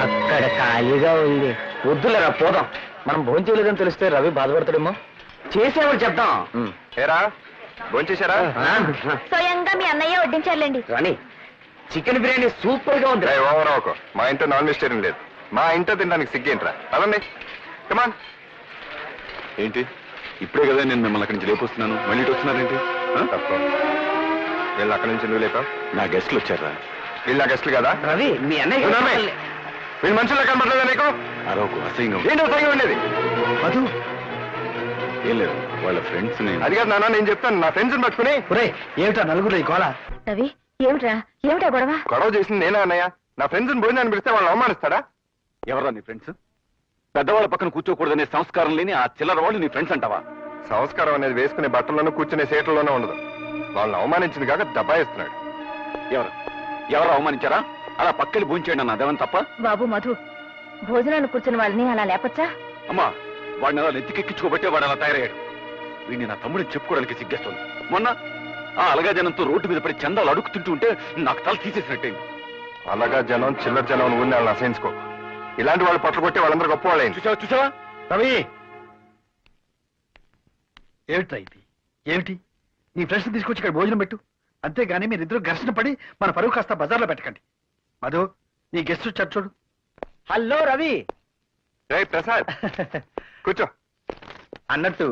అక్కడ ఖాళీగా ఉంది. వద్దులేరా పోదాం. మనం భోజనం చేయలేదని తెలిస్తే రవి బాధపడతాడేమో. చేసేవాడు చెప్తాం. ఏరా, భోంచేశారా? స్వయంగా మీ అన్నయ్య వడ్డించారులేండి. రాణి, చికెన్ బిర్యానీ సూపర్ గా ఉంది. ఓవర్ అవకు. మా ఇంట్లో నాన్ వెజిటేరియన్ లేదు. మా ఇంట్లో తినడానికి సిగ్గేంట్రా? అదండి, కమాన్. ఏంటి ఇప్పుడే కదా నేను మిమ్మల్ని అక్కడి నుంచి లేపొస్తున్నాను, మళ్ళీ ఇటు వస్తున్నారేంటి? తప్ప. వీళ్ళు అక్కడి నుంచి నువ్వు లేపా? నా గెస్ట్లు వచ్చారా? వీళ్ళు నా గెస్ట్లు కదా? రవి, మీ అన్నయ్య వీళ్ళు మనుషుల్లో కనబడలేదా నీకు? అరొక అసహ్యంగా ఉంది. ఏంటి అసహ్యం ఉండేది? మధు, ఏం లేదు, వాళ్ళ ఫ్రెండ్స్ అది కాదు నాన్న, నేను చెప్తాను. నా ఫ్రెండ్స్ పట్టుకుని ఒరే ఏమిటా నలుగురు ఈ గోళ? రవి, ఏమిటా గొడవ? గొడవ చేసింది నేనా అన్నయ్య? నా ఫ్రెండ్స్ భోజనాన్ని పిలిస్తే వాళ్ళు అవమానిస్తాడా? ఎవరా నీ ఫ్రెండ్స్? పెద్దవాళ్ళ పక్కన కూర్చోకూడదనే సంస్కారం లేని ఆ చిల్లర వాళ్ళు నీ ఫ్రెండ్స్ అంటావా? సంస్కారం అనేది వేసుకునే బట్టల్లోనూ కూర్చునే సీట్లలోనూ ఉండదు. వాళ్ళని అవమానించింది కాక దబాయిస్తున్నాడు. ఎవరు అవమానించారా? అలా పక్కకి భూంచేయండి అన్న, అదేమని తప్ప? బాబు మధు, భోజనాన్ని కూర్చుని వాళ్ళని అలా లేపచ్చా? అమ్మా, వాడిని అలా నెత్తికెక్కించుకోబట్టే వాడు అలా తయారయ్యాడు. వీడిని నా తమ్ముడిని చెప్పుకోవడానికి సిగ్గేస్తుంది. మొన్న ఆ అలగా జనంతో రోడ్డు మీద పడి చందాలు అడుగుతుంటూ ఉంటే నాకు తల తీసేసినట్టయింది. అలాగా జనం, చిల్లర జనం ఊరిని వాళ్ళని అసహించుకో. ఇలాంటి వాళ్ళు పట్ల కొట్టి వాళ్ళందరూ గొప్ప వాళ్ళైంది. చూసావా? రవి, ఏమిట్రా ఇది? ఏమిటి? నీ ఫ్రెండ్స్ తీసుకొచ్చి ఇక్కడ భోజనం పెట్టు. అంతేగాని మీరిద్దరు ఘర్షణ పడి మన పరువు కాస్త బజార్లో పెట్టకండి. మధు, నీ గెస్ట్ వచ్చారు చూడు. హలో రవి. రేయ్ ప్రసాద్, కూర్చో. అన్నట్టు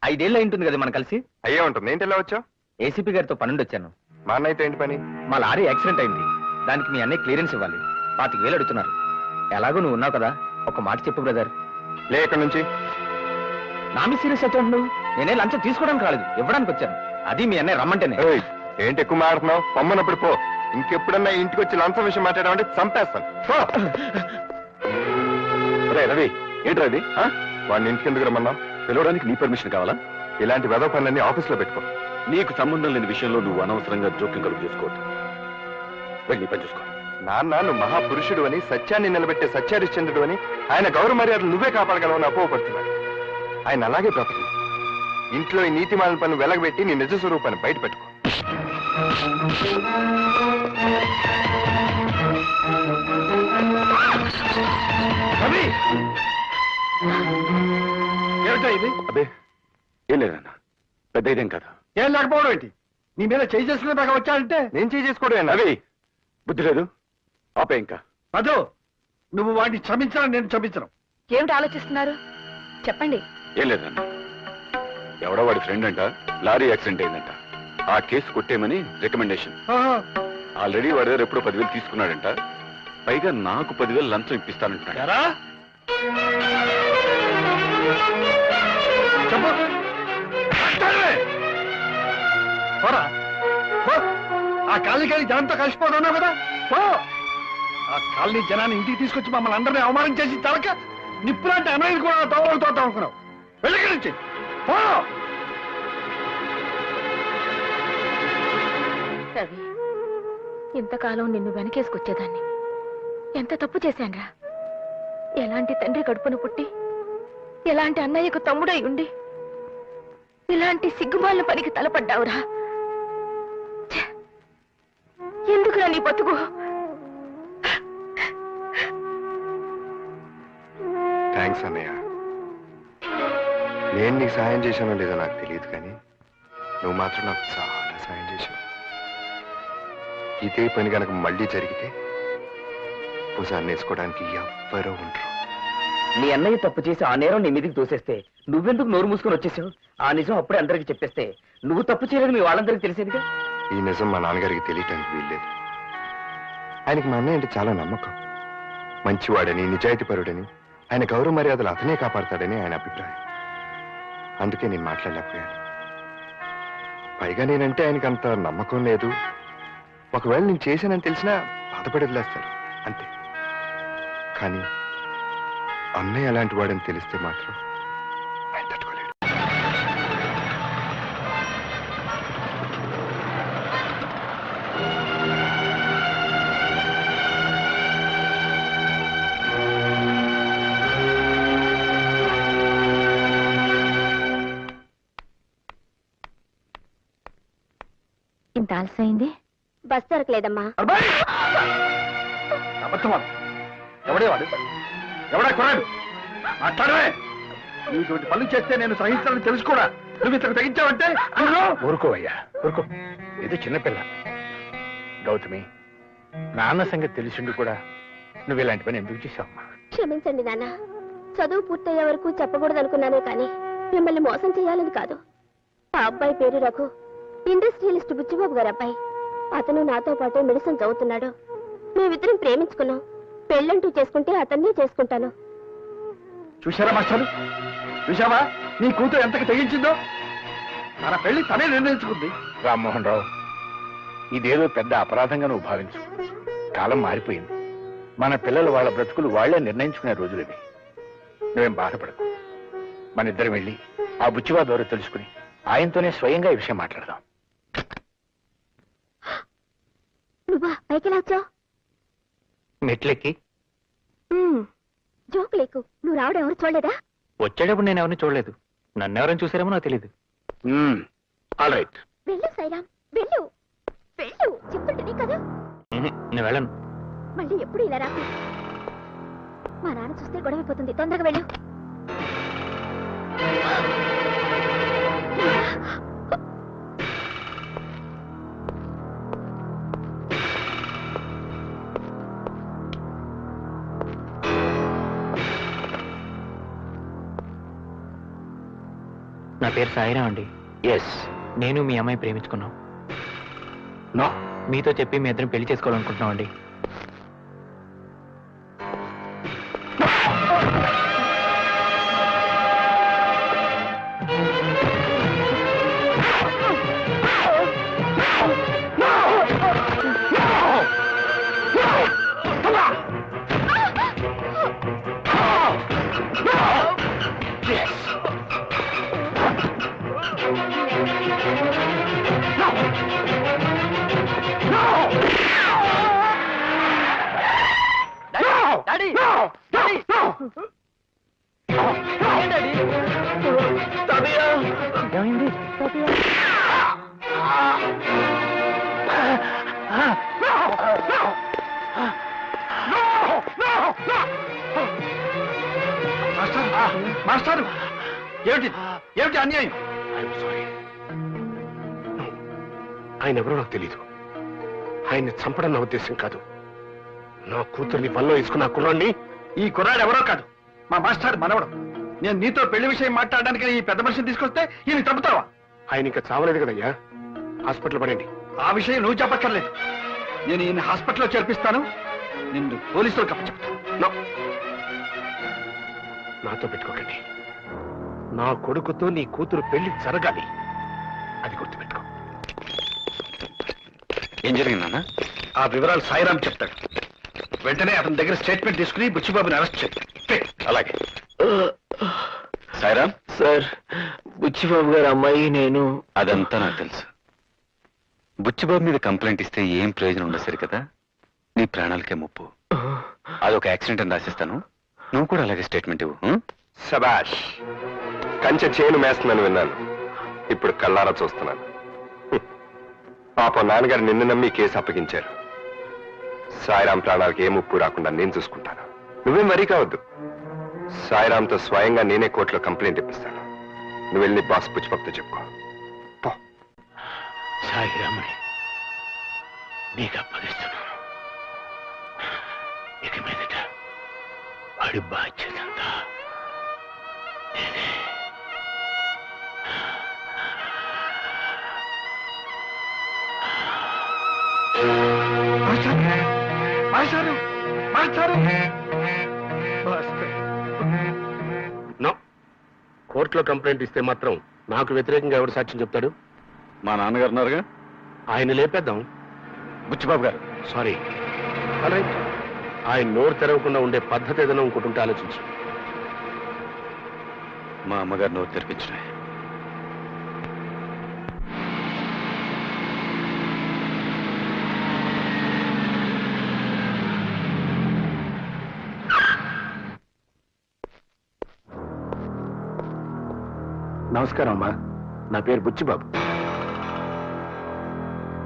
5 ఏళ్ళు ఉంటుంది కదా మనం కలిసి. అయ్యే ఉంటుంది. ఏంటి ఎలా వచ్చావు? ఏసీపీ గారితో పనుండి వచ్చాను. మా అన్నయ్యతో ఏంటి పని? మా లారీ యాక్సిడెంట్ అయింది. దానికి మీ అన్నయ్య క్లియరెన్స్ ఇవ్వాలి. 25,000 అడుగుతున్నారు. ఎలాగో నువ్వు ఉన్నావు కదా, ఒక మాట చెప్పు బ్రదర్. లే ఇక్కడి నుంచి. నా మీ సీరియస్ ఎట్లా నువ్వు? నేనే లంచం తీసుకోవడానికి రాలేదు, ఇవ్వడానికి వచ్చాను. అది మీ అన్నయ్య రమ్మంటేనే. ఏయ్, ఏంటి ఎక్కువ మాట్లాడుతున్నావు? పొమ్మనప్పుడు పో. ఇంకెప్పుడన్నా ఇంటికి వచ్చి లంచం విషయం మాట్లాడామంటే చంపేస్తాను. పో. రవి, ఏంట్రా ఇది? వాడిని ఇంటికి ఎందుకు రమ్మన్నా? పిలవడానికి నీ పర్మిషన్ కావాలా? ఇలాంటి వెధవ పనులన్నీ ఆఫీస్లో పెట్టుకో. నీకు సంబంధం లేని విషయంలో నువ్వు అనవసరంగా జోక్యం కలుగు చేసుకోవద్దు. వెళ్ళి నీ పని చూసుకో. నాన్న నువ్వు మహాపురుషుడు అని, సత్యాన్ని నిలబెట్టే సత్యహరిశ్చంద్రుడు అని, ఆయన గౌరవ మర్యాదలు నువ్వే కాపాడగలవని అపోహపడుతున్నాడు. ఆయన అలాగే బ్రతకు. ఇంట్లో ఈ నీతిమాలిన పనులు వెలగబెట్టి నీ నిజ స్వరూపాన్ని బయట పెట్టుకో. రవి! ఏమిటా ఇది? అదే ఏం లేదన్నా, పెద్ద ఇదేం కదా. ఏం లేకపోవడం ఏంటి? నీ మీద చేయి చేసుకునే బాగా వచ్చాడంటే నేను చేసుకోవడం అవి బుద్ధి లేదు, ఆపే ఇంకా. అదో నువ్వు వాడిని క్షమించడం, నేను క్షమించను. ఏమిటి ఆలోచిస్తున్నారు? చెప్పండి. ఏం లేదన్నా, ఎవడో వాడి ఫ్రెండ్ అంట లారీ యాక్సిడెంట్ అయిందంట. ఆ కేసు కొట్టేయమని రికమెండేషన్. ఆల్రెడీ వాడు దగ్గర ఎప్పుడో 10,000 తీసుకున్నాడంట. పైగా నాకు 10,000 లంచం ఇప్పిస్తానంటున్నాడు. ఎరా? చెప్పు. మాట్లాడవే. పోరా. పో. ఆ కాలనీ జనంతో కలిసిపోవడం ఉన్నావు కదా, పో. ఆ కాలనీ జనాన్ని ఇంటికి తీసుకొచ్చి మమ్మల్ని అందరినీ అవమానం చేసి తలక నిప్పులాంటి అన్నయ్యని కూడా తోడుతో అనుకున్నావు. వెళ్ళి నుంచి పో. రవి, ఇంతకాలం నిన్ను వెనకేసుకొచ్చేదాన్ని. ఎంత తప్పు చేశాన్రా. ఎలాంటి తండ్రి కడుపును పుట్టి, ఎలాంటి అన్నయ్యకు తమ్ముడై ఉండి, ఇలాంటి సిగ్గుమాలిన పనికి తలపడ్డావురా. ఛే! ఎందుకురా నీ బతుకు? థ్యాంక్స్ అన్నయ్య. నేను నీకు సాయం చేశానో లేదో నాకు తెలియదు, కానీ నువ్వు మాత్రం నాకు చాలా సాయం చేశావు. ఇదే పని కనుక మళ్ళీ జరిగితే ఒకసారి నేర్చుకోవడానికి ఎవ్వరూ ఉండరు. నీ అన్నయ్య తప్పు చేసి ఆ నేరం నీ మీదకి తోసేస్తే నువ్వెందుకు నోరు మూసుకొని వచ్చేసావు? ఆ నిజం అప్పుడే అందరికి చెప్పేస్తే నువ్వు తప్పు చేయలేదు మీ వాళ్ళందరికీ తెలిసేదిగా. ఈ నిజం మా నాన్నగారికి తెలియటానికి వీల్లేదు. ఆయనకి మా అన్నయ్య అంటే చాలా నమ్మకం. మంచివాడని, నిజాయితీపరుడని, ఆయన గౌరవ మర్యాదలు అతనే కాపాడతాడని ఆయన అభిప్రాయం. అందుకే నేను మాట్లాడలేకపోయాను. పైగా నేనంటే ఆయనకి అంత నమ్మకం లేదు. ఒకవేళ నేను చేశానని తెలిసినా బాధపడి వదిలేస్తాడు అంతే. కానీ అన్నయ్య అలాంటి వాడని తెలిస్తే మాత్రం ఆయన తట్టుకోలేడు. ఇంత ఆలస్యమైంది. బస్ దొరకలేదమ్మా. అబద్ధమా? ఎవడే వాడు? ఎవడా కొరాడు? మాట్లాడవే. నీటువంటి పనులు చేస్తే నేను సహించాలని తెలుసు కూడా నువ్వు ఇంతకు తగ్గించావంటే ఊరుకోవయ్యా, ఊరుకో. ఇది చిన్నపిల్ల. గౌతమి, నాన్న సంగతి తెలిసిండు కూడా నువ్వు ఇలాంటి పని ఎందుకు చేశావమ్మా? క్షమించండి నాన్న. చదువు పూర్తయ్యే వరకు చెప్పకూడదు అనుకున్నానే కానీ మిమ్మల్ని మోసం చేయాలని కాదు. ఆ అబ్బాయి పేరు రఘు, ఇండస్ట్రియలిస్ట్ బుచ్చిబాబు గారు అబ్బాయి. అతను నాతో పాటే మెడిసిన్ చదువుతున్నాడు. మేమిద్దరం ప్రేమించుకున్నాం. పెళ్ళంటూ చేసుకుంటే అతన్నే చేసుకుంటాను. చూశారా మాస్టారు? చూశావా నీ కూతురు ఎంతకి తెగించిందో? తన పెళ్లి తనే నిర్ణయించుకుంది. రామ్మోహన్ రావు, ఇదేదో పెద్ద అపరాధంగా నువ్వు భావించు. కాలం మారిపోయింది. మన పిల్లలు వాళ్ళ బ్రతుకులు వాళ్లే నిర్ణయించుకునే రోజులు ఇవి. నువ్వేం బాధపడకు. మన ఇద్దరం వెళ్ళి ఆ బుచ్చివా ద్వారా తెలుసుకుని ఆయనతోనే స్వయంగా ఈ విషయం మాట్లాడదాం. నువ్వా పైకి వచ్చావు? మెట్లెక్కి జోకు లేకు. నువ్వు రావడం ఎవరు చూడలేదా? వచ్చేటప్పుడు నేను ఎవరిని చూడలేదు. నన్నెవరైనా చూసారేమో నాకు తెలియదు. All right. వెళ్ళు సైరామ్, వెళ్ళు వెళ్ళు. చెప్పుంటుంది కదా. నేను వెళ్ళను. మళ్ళీ ఎప్పుడు ఇలా రాకు. మా నాన్న చూస్తే గొడవైపోతుంది. తొందరగా వెళ్ళు. నా పేరు సాయిరా అండి. ఎస్. నేను మీ అమ్మాయి ప్రేమించుకున్నాం. నో. మీతో చెప్పి మీ ఇద్దరం పెళ్లి చేసుకోవాలనుకుంటున్నాం అండి. ఏమైంది మాస్టర్ ఏమిటి ఏమిటి అన్యాయం? ఆయన ఎవరో నాకు తెలీదు. ఆయన్ని చంపడం నా ఉద్దేశం కాదు. నా కూతుర్ని వల్లో వేసుకున్న కుర్రాన్ని. ఈ కుర్రాడు ఎవరో కాదు, మా మాస్టర్ మనవడం. నేను నీతో పెళ్లి విషయం మాట్లాడడానికి ఈ పెద్ద మనిషిని తీసుకొస్తే ఈయన చంపుతావా? ఆయన ఇంకా చావలేదు కదయ్యా. హాస్పిటల్ పడండి. ఆ విషయం నువ్వు చెప్పక్కర్లేదు. నేను ఈయన హాస్పిటల్లో చేర్పిస్తాను, నిన్ను పోలీసులకు అప్పచెప్తాను. నాతో పెట్టుకోకండి. నా కొడుకుతో నీ కూతురు పెళ్లి జరగాలి, అది గుర్తుపెట్టుకో. ఏం జరిగిందన్నా? ఆ వివరాలు సాయిరాం చెప్తాడు. వెంటనే అతని దగ్గర స్టేట్మెంట్ తీసుకుని బుచ్చిబాబుని అరెస్ట్ చేయి. అలాగే. సాయిరామ్ సార్, బుచ్చిబాబు గారు అమ్మాయి నేను. అదంతా నాకు తెలుసు. బుచ్చిబాబు మీద కంప్లైంట్ ఇస్తే ఏం ప్రయోజనం ఉండదు సరి కదా. నీ ప్రాణాలకే ముప్పు. అదొక యాక్సిడెంట్ అని రాసిస్తాను, నువ్వు కూడా అలాగే స్టేట్మెంట్ ఇవ్వు. సబాష్. కంచె చేను మేస్తున్నాను విన్నాను, ఇప్పుడు కళ్ళారా చూస్తున్నాను. పాపం నాన్నగారు నిన్ను నమ్మి కేసు అప్పగించారు. సాయిరాం ప్రాణాలకు ఏ ముప్పు రాకుండా నేను చూసుకుంటాను. నువ్వేం మరీ కావద్దు. సాయిరాంతో స్వయంగా నేనే కోర్టులో కంప్లైంట్ ఇప్పిస్తాను. నువ్వు వెళ్ళి బాస్ పుచ్చిపప్పుతో చెప్పుకో. సాయిరామని నీకు అప్పగిస్తున్నాను. ఇక మీదట వాడి బాధ్యత అంతా నేనే. మాస్టారు, మాస్టారు. నో, కోర్టులో కంప్లైంట్ ఇస్తే మాత్రం నాకు వ్యతిరేకంగా ఎవరు సాక్ష్యం చెప్తాడు? మా నాన్నగారు ఉన్నారుగా, ఆయన లేపేద్దాం. బుచ్చిబాబు గారు. సారీ, ఆయన నోరు తెరవకుండా ఉండే పద్ధతి ఏదైనా ఇంకోటి ఉంటే ఆలోచించు. మా అమ్మగారు నోరు తెరిపించిన. నమస్కారం అమ్మా, నా పేరు బుచ్చిబాబు.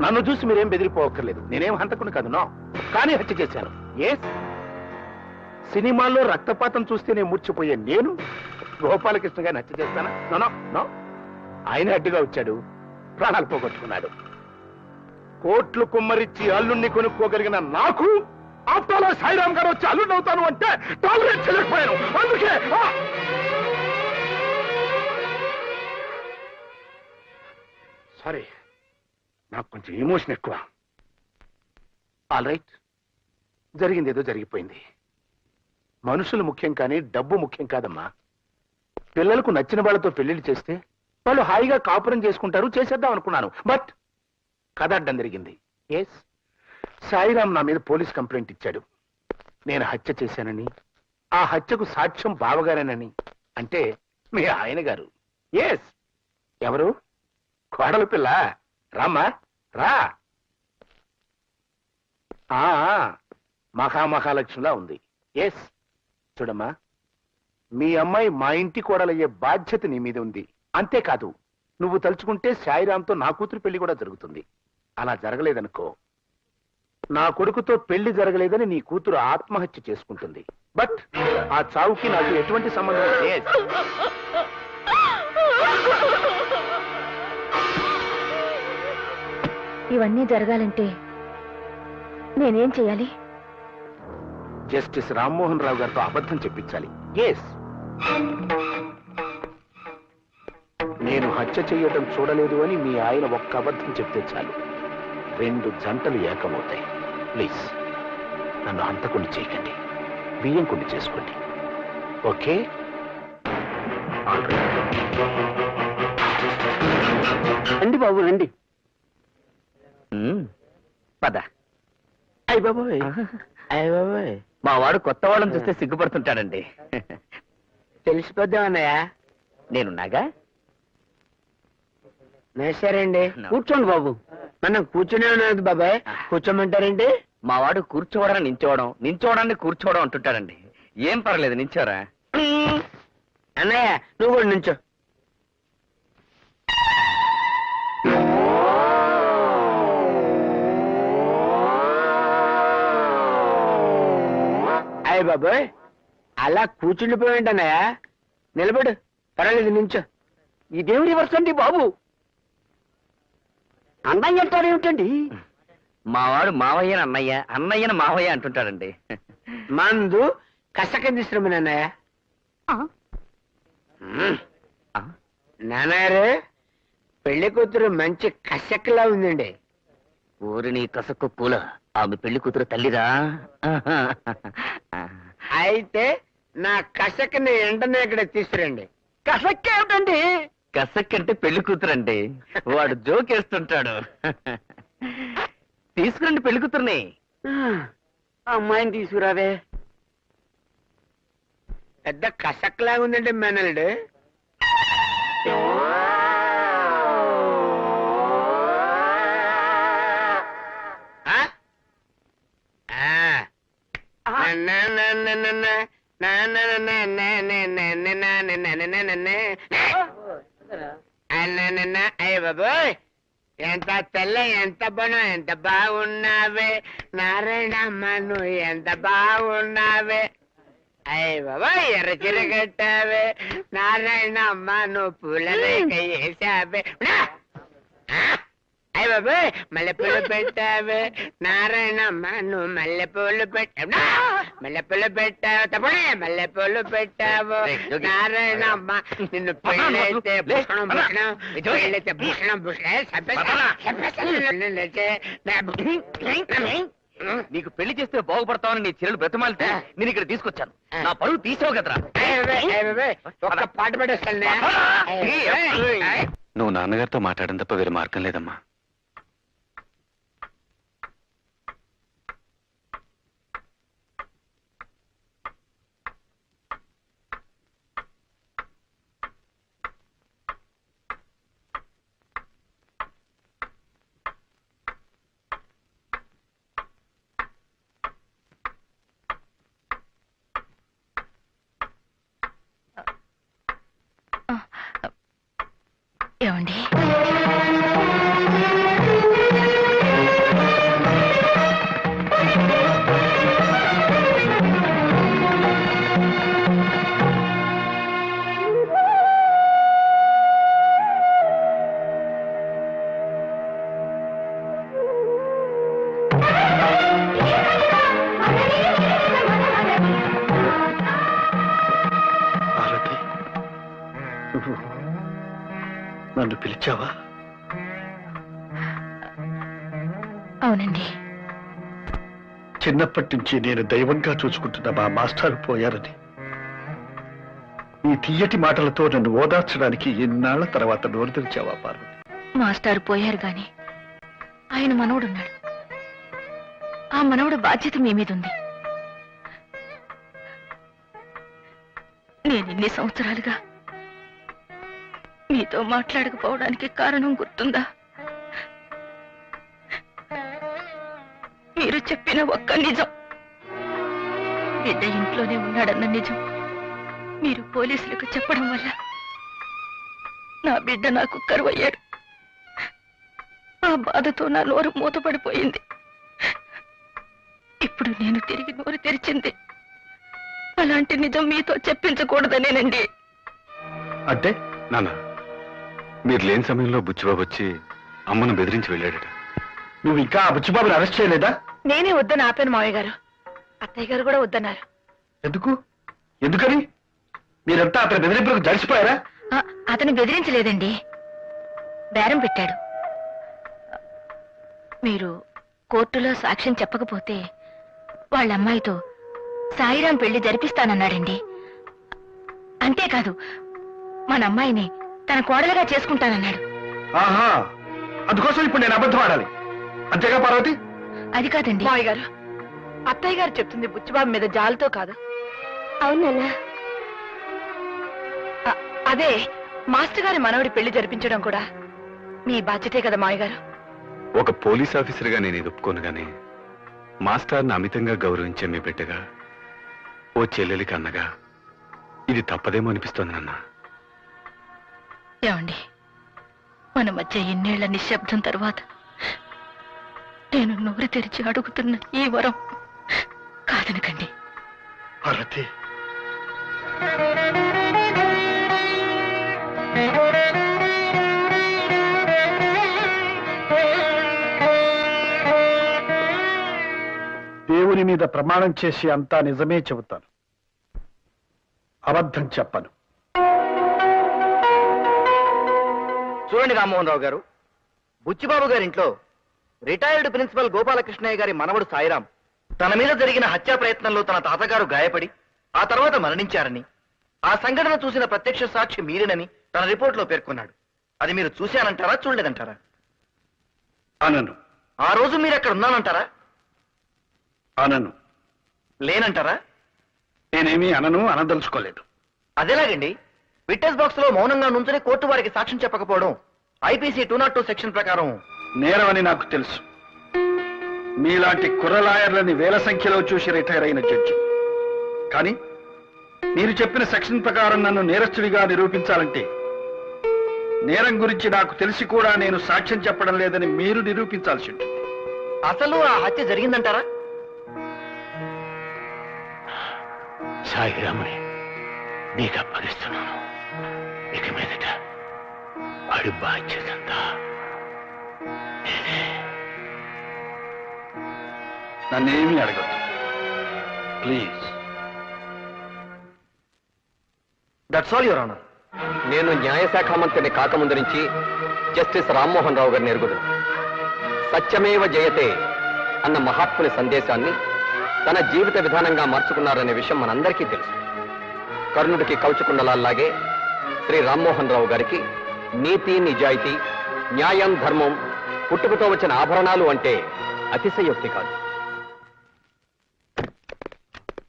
నన్ను చూసి మీరేం బెదిరిపోవక్కర్లేదు. నేనేం హంతకుని కాదు, నో. కానీ హత్య చేశాను. ఎస్, సినిమాల్లో రక్తపాతం చూస్తేనే మూర్చిపోయే నేను గోపాలకృష్ణ గారిని హత్య చేస్తానా? No no no. ఆయన అడ్డుగా వచ్చాడు, ప్రాణాలు పోగొట్టుకున్నాడు. కోట్లు కుమ్మరిచ్చి అల్లుణ్ణి కొనుక్కోగలిగిన నాకు ఆఫ్టర్ ఆల్ సాయిరాం గారు వచ్చి అల్లుడిని అవుతాను అంటే టాలరేట్ చేయలేకపోయాను. అందుకే సారీ, నాకు కొంచెం ఎమోషన్ ఎక్కువ. ఆల్ రైట్, జరిగింది ఏదో జరిగిపోయింది. మనుషులు ముఖ్యం కానీ డబ్బు ముఖ్యం కాదమ్మా. పిల్లలకు నచ్చిన వాళ్ళతో పెళ్లిళ్ళు చేస్తే వాళ్ళు హాయిగా కాపురం చేసుకుంటారు, చేసేద్దాం అనుకున్నాను. బట్ కథ అడ్డం జరిగింది. ఎస్, సాయిరాం నా మీద పోలీస్ కంప్లైంట్ ఇచ్చాడు. నేను హత్య చేశానని, ఆ హత్యకు సాక్ష్యం బావగారేనని. అంటే మీ ఆయన గారు. ఎస్, ఎవరు? కోడలు పిల్ల. రామ్మా రా. మహామహాలక్ష్మిలా ఉంది. ఎస్, చూడమ్మా, మీ అమ్మాయి మా ఇంటి కోడలయ్యే బాధ్యత నీ మీద ఉంది. అంతేకాదు, నువ్వు తలుచుకుంటే సాయిరాంతో నా కూతురు పెళ్లి కూడా జరుగుతుంది. అలా జరగలేదనుకో, నా కొడుకుతో పెళ్లి జరగలేదని నీ కూతురు ఆత్మహత్య చేసుకుంటుంది. బట్ ఆ చావుకి నాకు ఎటువంటి సంబంధం లేదు. ఇవన్నీ జరగాలంటే నేనేం చేయాలి? జస్టిస్ రామ్మోహన్ రావు గారితో అబద్ధం చెప్పించాలి. ఎస్, నేను హత్య చేయటం చూడలేదు అని మీ ఆయన ఒక్క అబద్ధం చెప్తే చాలు, 2 జంటలు ఏకమవుతాయి. ప్లీజ్ నన్ను హంతకుని చేయకండి, బియ్యం కుండి చేసుకోండి. ఓకే? రండి బాబు రండి. పద. అయ్య బాబోయ్, అయ్య బాబోయ్, మా వాడు కొత్త వాళ్ళని చూస్తే సిగ్గుపడుతుంటాడండి. తెలిసిపోద్దామన్నయ్య. నేనున్నాగా. సరేండి, కూర్చోండి బాబు. మనం కూర్చునే ఉన్నది బాబాయ్, కూర్చోమంటారండి? మా వాడు కూర్చోవడం నించోవడం, నించోవడాన్ని కూర్చోవడం అంటుంటాడండి. ఏం పర్లేదు, నించోరా. అన్నయ్య నువ్వు కూడా నుంచో. అయ్య బాబోయ్, అలా కూర్చుండిపోయింటన్నయ్య. నిలబడు, పర్వాలేదు, నించో. ఇదేం రివర్స్ అండి బాబు? అన్నయ్య అంటారు ఏమిటండి? మావాడు మావయ్య అన్నయ్య, అన్నయ్యను మావయ్య అంటుంటాడండి. మందు కసకందిశ్రమని అన్నయ్య. నాన్నగారు, పెళ్లి కూతురు మంచి కసక్లా ఉందండి. ఊరిని కసక్కు పూల, ఆమె పెళ్లి కూతురు తల్లిరా. అయితే నా కసక్ని వెంటనే ఇక్కడ తీసుకురండి. కసక్ ఏమిటండి? కసక్ అంటే పెళ్లి కూతురు అండి. వాడు జోకేస్తుంటాడు. తీసుకురండి పెళ్లి కూతుర్ని. అమ్మాయిని తీసుకురావే. పెద్ద కసక్ లాగా ఉందండి మేనల్డ్. అయ్య బాబోయ్, ఎంత తెల్ల, ఎంత బనం, ఎంత బాగున్నావే నారాయణమ్మ, నువ్వు ఎంత బాగున్నావే. అయ్య బాబోయ్, ఎర్ర చీర కట్టావే నారాయణమ్మ, నువ్వు పూల రేఖ వేసావే. అయ్య బాబోయ్, మల్లెపూలు పెట్టావే నారాయణమ్మ, నువ్వు మల్లెపూలు పెట్టావు. మల్లెపూలు పెట్టావు తప్పనే, మల్లెపూలు పెట్టావు నారాయణమ్మ. నిన్ను పెళ్ళైతే భూషణం భూషణం, పెళ్ళైతే భూషణం భూషణం. నీకు పెళ్లి చేస్తే బాగుపడతావని నీ చెల్లెలు బ్రతమాలితే నేను ఇక్కడ తీసుకొచ్చాను. నా పరువు తీసావు కదరా. ఒక్క పాట పెట్టేస్తాను. నువ్వు నాన్నగారితో మాట్లాడడం తప్ప వేరే మార్గం లేదమ్మా. ఏమండి, నన్ను పిలిచావా? అవునండి. చిన్నప్పటి నుంచి నేను దైవంగా చూసుకుంటున్న మా మాస్టర్ పోయారని నీ తీయటి మాటలతో నన్ను ఓదార్చడానికి ఎన్నాళ్ల తర్వాత నోరు తెరిచావా పార్వతి? మాస్టారు పోయారు గాని ఆయన మనవడున్నాడు. ఆ మనవడు బాధ్యత మీ మీద ఉంది. నేను ఇన్ని సంవత్సరాలుగా మీతో మాట్లాడకపోవడానికి కారణం గుర్తుందా? మీరు చెప్పిన ఒక్క నిజం, బిడ్డ ఇంట్లోనే ఉన్నాడన్న నిజం మీరు పోలీసులకు చెప్పడం వల్ల నా బిడ్డ నాకు కరువయ్యాడు. ఆ బాధతో నా నోరు మూతపడిపోయింది. ఇప్పుడు నేను తిరిగి నోరు తెరిచింది అలాంటి నిజం మీతో చెప్పించకూడదనేనండి. అంటే నాన్న, మీరు లేని సమయంలో బుచ్చిబాబు వచ్చి అమ్మను బెదిరించి వెళ్ళాడట. నువ్వు ఇంకా ఆ బుచ్చిబాబుని అరెస్ట్ చేయలేదా? నేనే వద్దని ఆపాను మావయ్య గారు. అత్తయ్య గారు కూడా వద్దన్నారు. ఎందుకని? మీరంతా అతని బెదిరింపులకు జడిసిపోయారా? అతను బెదిరించలేదండి, బేరం పెట్టాడు. మీరు కోర్టులో సాక్ష్యం చెప్పకపోతే వాళ్ళ అమ్మాయితో సాయిరాం పెళ్లి జరిపిస్తానన్నాడండి. అంతేకాదు, మన అమ్మాయిని తన కోడలుగా చేసుకుంటానన్నాడు. ఆహా, అందుకోసం ఇప్పుడు నేను అబద్ధం ఆడాలి అంతేగా పార్వతి? అది కాదండి మావయ్య గారు, అత్తయ్య గారు చెప్తుంది బుచ్చిబాబు మీద జాలతో కాదు. అవునా? అదే మాస్టర్ గారి మనవడి పెళ్లి జరిపించడం కూడా మీ బాధ్యతే కదా మావయ్య గారు. ఒక పోలీస్ ఆఫీసర్గా నేను ఇది ఒప్పుకోను గానీ, మాస్టర్ని అమితంగా గౌరవించే మీ బిడ్డగా, ఓ చెల్లెలికి అన్నగా ఇది తప్పదేమో అనిపిస్తోంది నాన్న. ఏమండి, మన మధ్య ఎన్నేళ్ల నిశ్శబ్దం తర్వాత నేను నోరు తెరిచి అడుగుతున్న ఈ వరం కాదనకండి. పార్వతి, దేవుని మీద ప్రమాణం చేసి అంతా నిజమే చెబుతాను, అబద్ధం చెప్పను. చూడండి రామ్మోహన్ రావు గారు, బుచ్చిబాబు గారింట్లో రిటైర్డ్ ప్రిన్సిపల్ గోపాలకృష్ణయ్య గారి మనవడు సాయిరాం తన మీద జరిగిన హత్యా ప్రయత్నంలో తన తాతగారు గాయపడి ఆ తర్వాత మరణించారని, ఆ సంఘటన చూసిన ప్రత్యక్ష సాక్షి మీరేనని తన రిపోర్ట్లో పేర్కొన్నాడు. అది మీరు చూశానంటారా, చూడలేదంటారా? అనను. ఆ రోజు మీరు అక్కడ ఉన్నానంటారా? అనను. లేనంటారా? నేనేమీ అనను, అనదలుచుకోలేదు. అదేలాగండి, విట్నెస్ బాక్స్ లో మౌనంగా నుంచుని కోర్టు వారికి సాక్ష్యం చెప్పకపోవడం ఐపీసీ 202 సెక్షన్ ప్రకారం నేరమని నాకు తెలుసు. మీలాంటి కుర్రలాయర్లని వేల సంఖ్యలో చూసి రిటైర్ అయిన జడ్జి. కానీ మీరు చెప్పిన సెక్షన్ ప్రకారం నన్ను నేరస్తుడిగా నిరూపించాలంటే నేరం గురించి నాకు తెలిసి కూడా నేను సాక్ష్యం చెప్పడం లేదని మీరు నిరూపించాల్సి ఉంటుంది. అసలు ఆ హత్య జరిగిందంటారా? సాయిరాముని నీకు అప్పగిస్తున్నాను. ఇక మీదట వాడి బాధ్యతంతా నేనే. నన్నేమీ అడగద్దు please. That's all your honour. నేను న్యాయశాఖ మంత్రిని కాకముందు నుంచి జస్టిస్ రామ్మోహన్ రావు గారిని ఎరుగుదును. సత్యమేవ జయతే అన్న మహాత్ముని సందేశాన్ని తన జీవిత విధానంగా మార్చుకున్నారనే విషయం మనందరికీ తెలుసు. కర్ణుడికి కవచకుండలాగే శ్రీ రామ్మోహన్ రావు గారికి నీతి, నిజాయితీ, న్యాయం, ధర్మం పుట్టుకతో వచ్చిన ఆభరణాలు అంటే అతిశయోక్తి కాదు.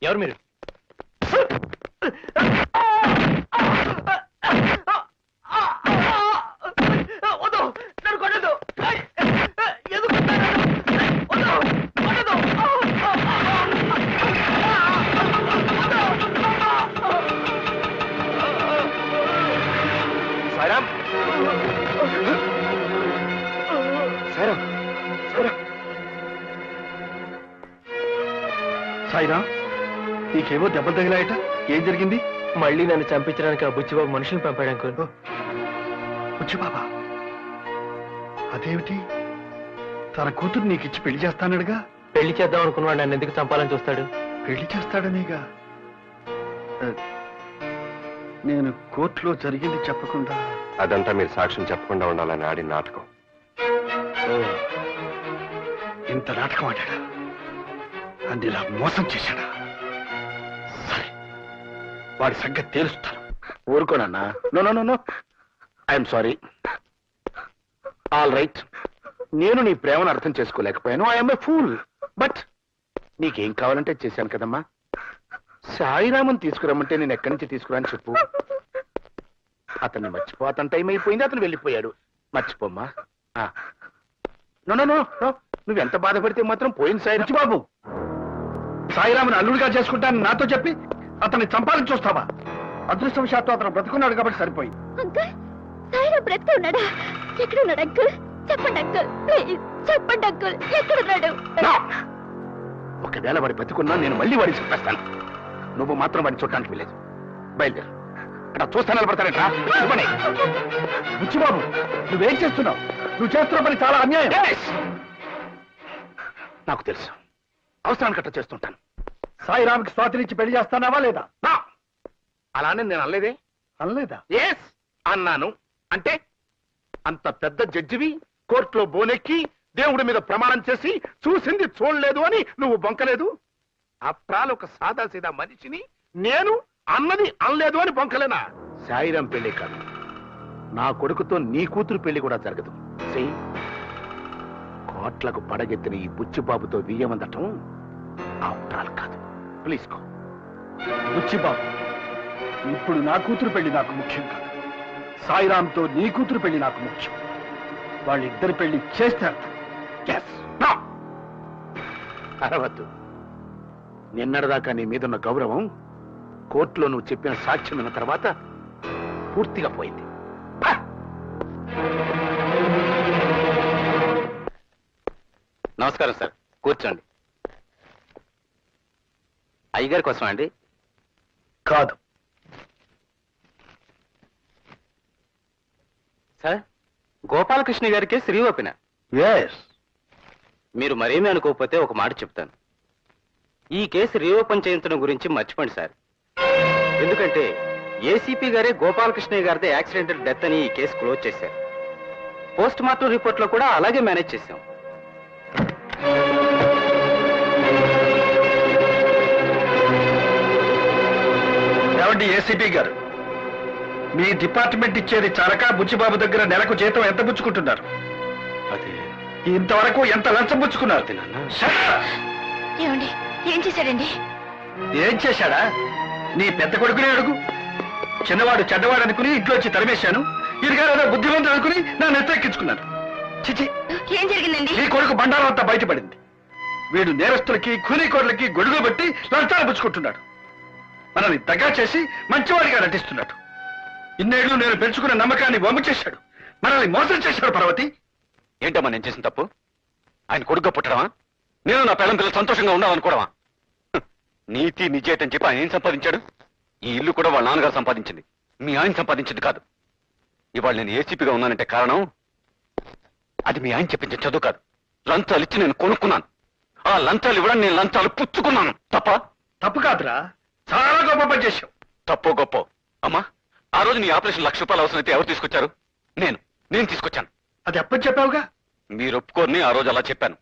ఎవరు మీరు? సాయిరామ్, సాయిరామ్, సాయిరామ్, నీకేవో దెబ్బలు తగిలాయట. ఏం జరిగింది? మళ్ళీ నన్ను చంపించడానికి ఆ బుచ్చిబాబు మనుషులు పంపాడు అంకుల్. బుచ్చిబాబా, అదేమిటి? తన కూతురు నీకిచ్చి పెళ్లి చేస్తానడుగా. పెళ్లి చేద్దాం అనుకున్నాడు, నన్ను ఎందుకు చంపాలని చూస్తాడు? పెళ్లి చేస్తాడనేగా. నేను కోర్టులో జరిగింది చెప్పకుండా. అదంతా మీరు సాక్ష్యం చెప్పకుండా ఉండాలని ఆడిన నాటకం. ఇంత నాటకం ఆడాడా? నన్ను ఇలా మోసం చేశాడా? సరే, వాడి సంగతి తేలుస్తాను. ఊరుకోనన్నా. No no no no, I'm sorry. All right, నేను నీ ప్రేమను అర్థం చేసుకోలేకపోయాను. I'm a fool. బట్ నీకేం కావాలంటే చేశాను కదమ్మా. సాయిరామన్ తీసుకురమ్మంటే నేను ఎక్కడి నుంచి తీసుకురాని చెప్పు. అతన్ని మర్చిపో. అతని టైం అయిపోయింది, అతను వెళ్ళిపోయాడు. మర్చిపోమ్మా. నో నో నో నో, నువ్వెంత బాధపడితే మాత్రం పోయింది సాయి బాబు. సాయిరాముని అల్లుడిగా చేసుకుంటానని నాతో చెప్పి అతన్ని చంపాలని చూస్తావా? అదృష్టవశాత్తు అతను బ్రతుకున్నాడు కాబట్టి సరిపోయింది. అంకుల్, సాయిరాం బ్రతికి ఉన్నాడా? ఎక్కడున్నాడు అంకుల్? చెప్పండి అంకుల్, ప్లీజ్ చెప్పండి అంకుల్, ఎక్కడున్నాడు? ఒకవేళ వాడి బతుకున్నా నేను మళ్ళీ వాడిని చెప్పేస్తాను. నువ్వు మాత్రం వాడిని చూడటానికి వెళ్ళలేదు. బయలుదేరు. అక్కడ చూస్తా నిలబడతానట్రా. బుచ్చిబాబు, నువ్వేం చేస్తున్నావు? నువ్వు చేస్తున్న పని చాలా అన్యాయం. నాకు తెలుసు, అవసరానికి అట్లా చేస్తుంటాను. సాయిరామ్కి స్వాతినిచ్చి పెళ్లి చేస్తానావా లేదా? అలానే నేను అనలేదే. అనలేదా? ఎస్ అన్నాను. అంటే అంత పెద్ద జడ్జివి కోర్టులో బోనెక్కి దేవుడి మీద ప్రమాణం చేసి చూసింది చూడలేదు అని నువ్వు బొంకలేదు. అప్రాలు ఒక సాదా సీదా మనిషిని నేను అన్నది అనలేదు అని బొంకలేనా? సాయిరాం పెళ్లి కాదు, నా కొడుకుతో నీ కూతురు పెళ్లి కూడా జరగదు. కోట్లకు పడగెత్తిన ఈ బుచ్చిబాబుతో వియ్యమందటం అప్రాలు కాదు. Please go. బుచ్చిబాబు, ఇప్పుడు నా కూతురు పెళ్లి నాకు ముఖ్యం కాదు. సాయిరాంతో నీ కూతురు పెళ్లి నాకు ముఖ్యం. వాళ్ళిద్దరి పెళ్లి చేస్తారు. అరవద్దు. నిన్నటిదాకా నీ మీదున్న గౌరవం కోర్టులో నువ్వు చెప్పిన సాక్ష్యం విన్న తర్వాత పూర్తిగా పోయింది. నమస్కారం సార్, కూర్చోండి. అయ్యగారి కోసం అండి. కాదు. సార్, గోపాలకృష్ణ గారికి శ్రీ ఓపెన. ఎస్. మీరు మరేమీ అనుకోకపోతే ఒక మాట చెప్తాను. ఈ కేసు రీఓపెన్ చేయించడం గురించి మర్చిపోండి సార్. ఎందుకంటే ఏసీపీ గారే గోపాలకృష్ణయ్య గారిది యాక్సిడెంటల్ డెత్ అని ఈ కేసు క్లోజ్ చేశారు. పోస్ట్ మార్టం రిపోర్ట్ లో కూడా అలాగే మేనేజ్ చేశాం. ఏమండి ఏసీపీ గారు, మీ డిపార్ట్మెంట్ ఇచ్చేది చాలక బుచ్చిబాబు దగ్గర నెలకు జీతం ఎంత పుచ్చుకుంటున్నారు? అదే ఇంతవరకు ఎంత లంచం పుచ్చుకున్నారు? Shut up! ఏమండి ఏం చేశాడండి? ఏం చేశాడా? నీ పెద్ద కొడుకునే అడుగు. చిన్నవాడు చెడ్డవాడు అనుకుని ఇంట్లోంచి తరిమేశాను. ఇరుగారు ఏదో బుద్ధిమంతుడు అనుకుని నా నెత్తెక్కించుకున్నాను. చిచి, ఏం జరిగిందండి? నీ కొడుకు బండారం అంతా బయటపడింది. వీడు నేరస్తులకి కూలీకోర్లకి గొడుగు పెట్టి లంచాలు పుచ్చుకుంటున్నాడు. మనల్ని దగ్గర చేసి మంచివాడిగా నటిస్తున్నాడు. ఇన్నేళ్లు నేను పెంచుకున్న నమ్మకాన్ని వమ్ము చేశాడు. మనల్ని మోసం చేశాడు. పార్వతి, ఏంటమ్మా నేను చేసిన తప్పు? ఆయన కొడుగ్గా పుట్టడమా? నేను నా పిల్లల పిల్లలు సంతోషంగా ఉండాలనుకోవడమా? నీతి నిజేటని చెప్పి ఆయన ఏం సంపాదించాడు? ఈ ఇల్లు కూడా వాళ్ళ నాన్నగారు సంపాదించింది, మీ ఆయన సంపాదించింది కాదు. ఇవాళ నేను ఏసీపీగా ఉన్నానంటే కారణం అది మీ ఆయన చెప్పించిన చదువు కాదు. లంచాలు ఇచ్చి నేను కొనుక్కున్నాను. ఆ లంచాలు ఇవ్వడానికి నేను లంచాలు పుచ్చుకున్నాను. తప్పు కాదురా, చాలా గొప్ప పని చేశావు. తప్పో గొప్ప అమ్మా, ఆ రోజు నీ ఆపరేషన్ ₹1,00,000 అవసరమైతే ఎవరు తీసుకొచ్చారు? నేను తీసుకొచ్చాను. అది ఎప్పుడు చెప్పావుగా? మీరు ఒప్పుకోరని ఆ రోజు అలా చెప్పాను.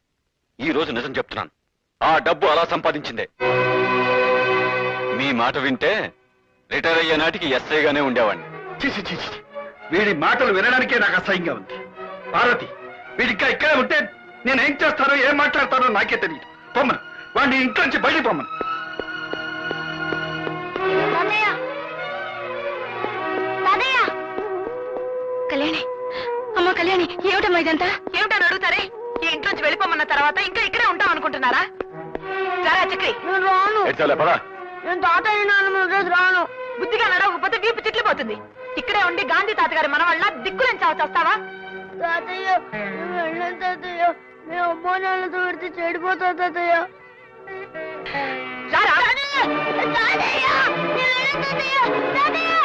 ఈ రోజు నిజం చెప్తున్నాను. ఆ డబ్బు అలా సంపాదించిందే. మీ మాట వింటే రిటైర్ అయ్యే నాటికి ఎస్ఐగానే ఉండేవాడిని. చిచి చిచి, వీడి మాటలు వినడానికే నాకు అసహ్యంగా ఉంది. పార్వతి, వీడికా ఇక్కడే ఉంటే నేనేం చేస్తానో ఏం మాట్లాడతానో నాకే తెలియదు. పొమ్మను, వాడిని ఇంట్లో నుంచి బయటికి పొమ్మను. కళ్యాణి, అమ్మ కళ్యాణి, ఏమిటమ్మా ఇదంతా? ఏమిటని అడుగుతారే? ఈ ఇంట్లోంచి వెళ్ళిపోమన్న తర్వాత ఇంకా ఇక్కడే ఉంటాం అనుకుంటున్నారా? రారా చక్రి. నేను రాను. ఏడ్చాలే, పదా. నేను తాతయ్య నాన్న రోజు రాను. బుద్ధిగా నడవకపోతే వీపు చిట్లిపోతుంది. ఇక్కడే ఉండి గాంధీ తాతగారి మన వల్ల దిక్కులేని చావు చేస్తావా? తాతయ్య, నువ్వు వెళ్ళను తాతయ్య. మేము అమ్మా నాన్నతో పెడితే చెడిపోతా తాతయ్య. రారా. తాతయ్య, తాతయ్య, నేను వెళ్ళను తాతయ్య. తాతయ్య.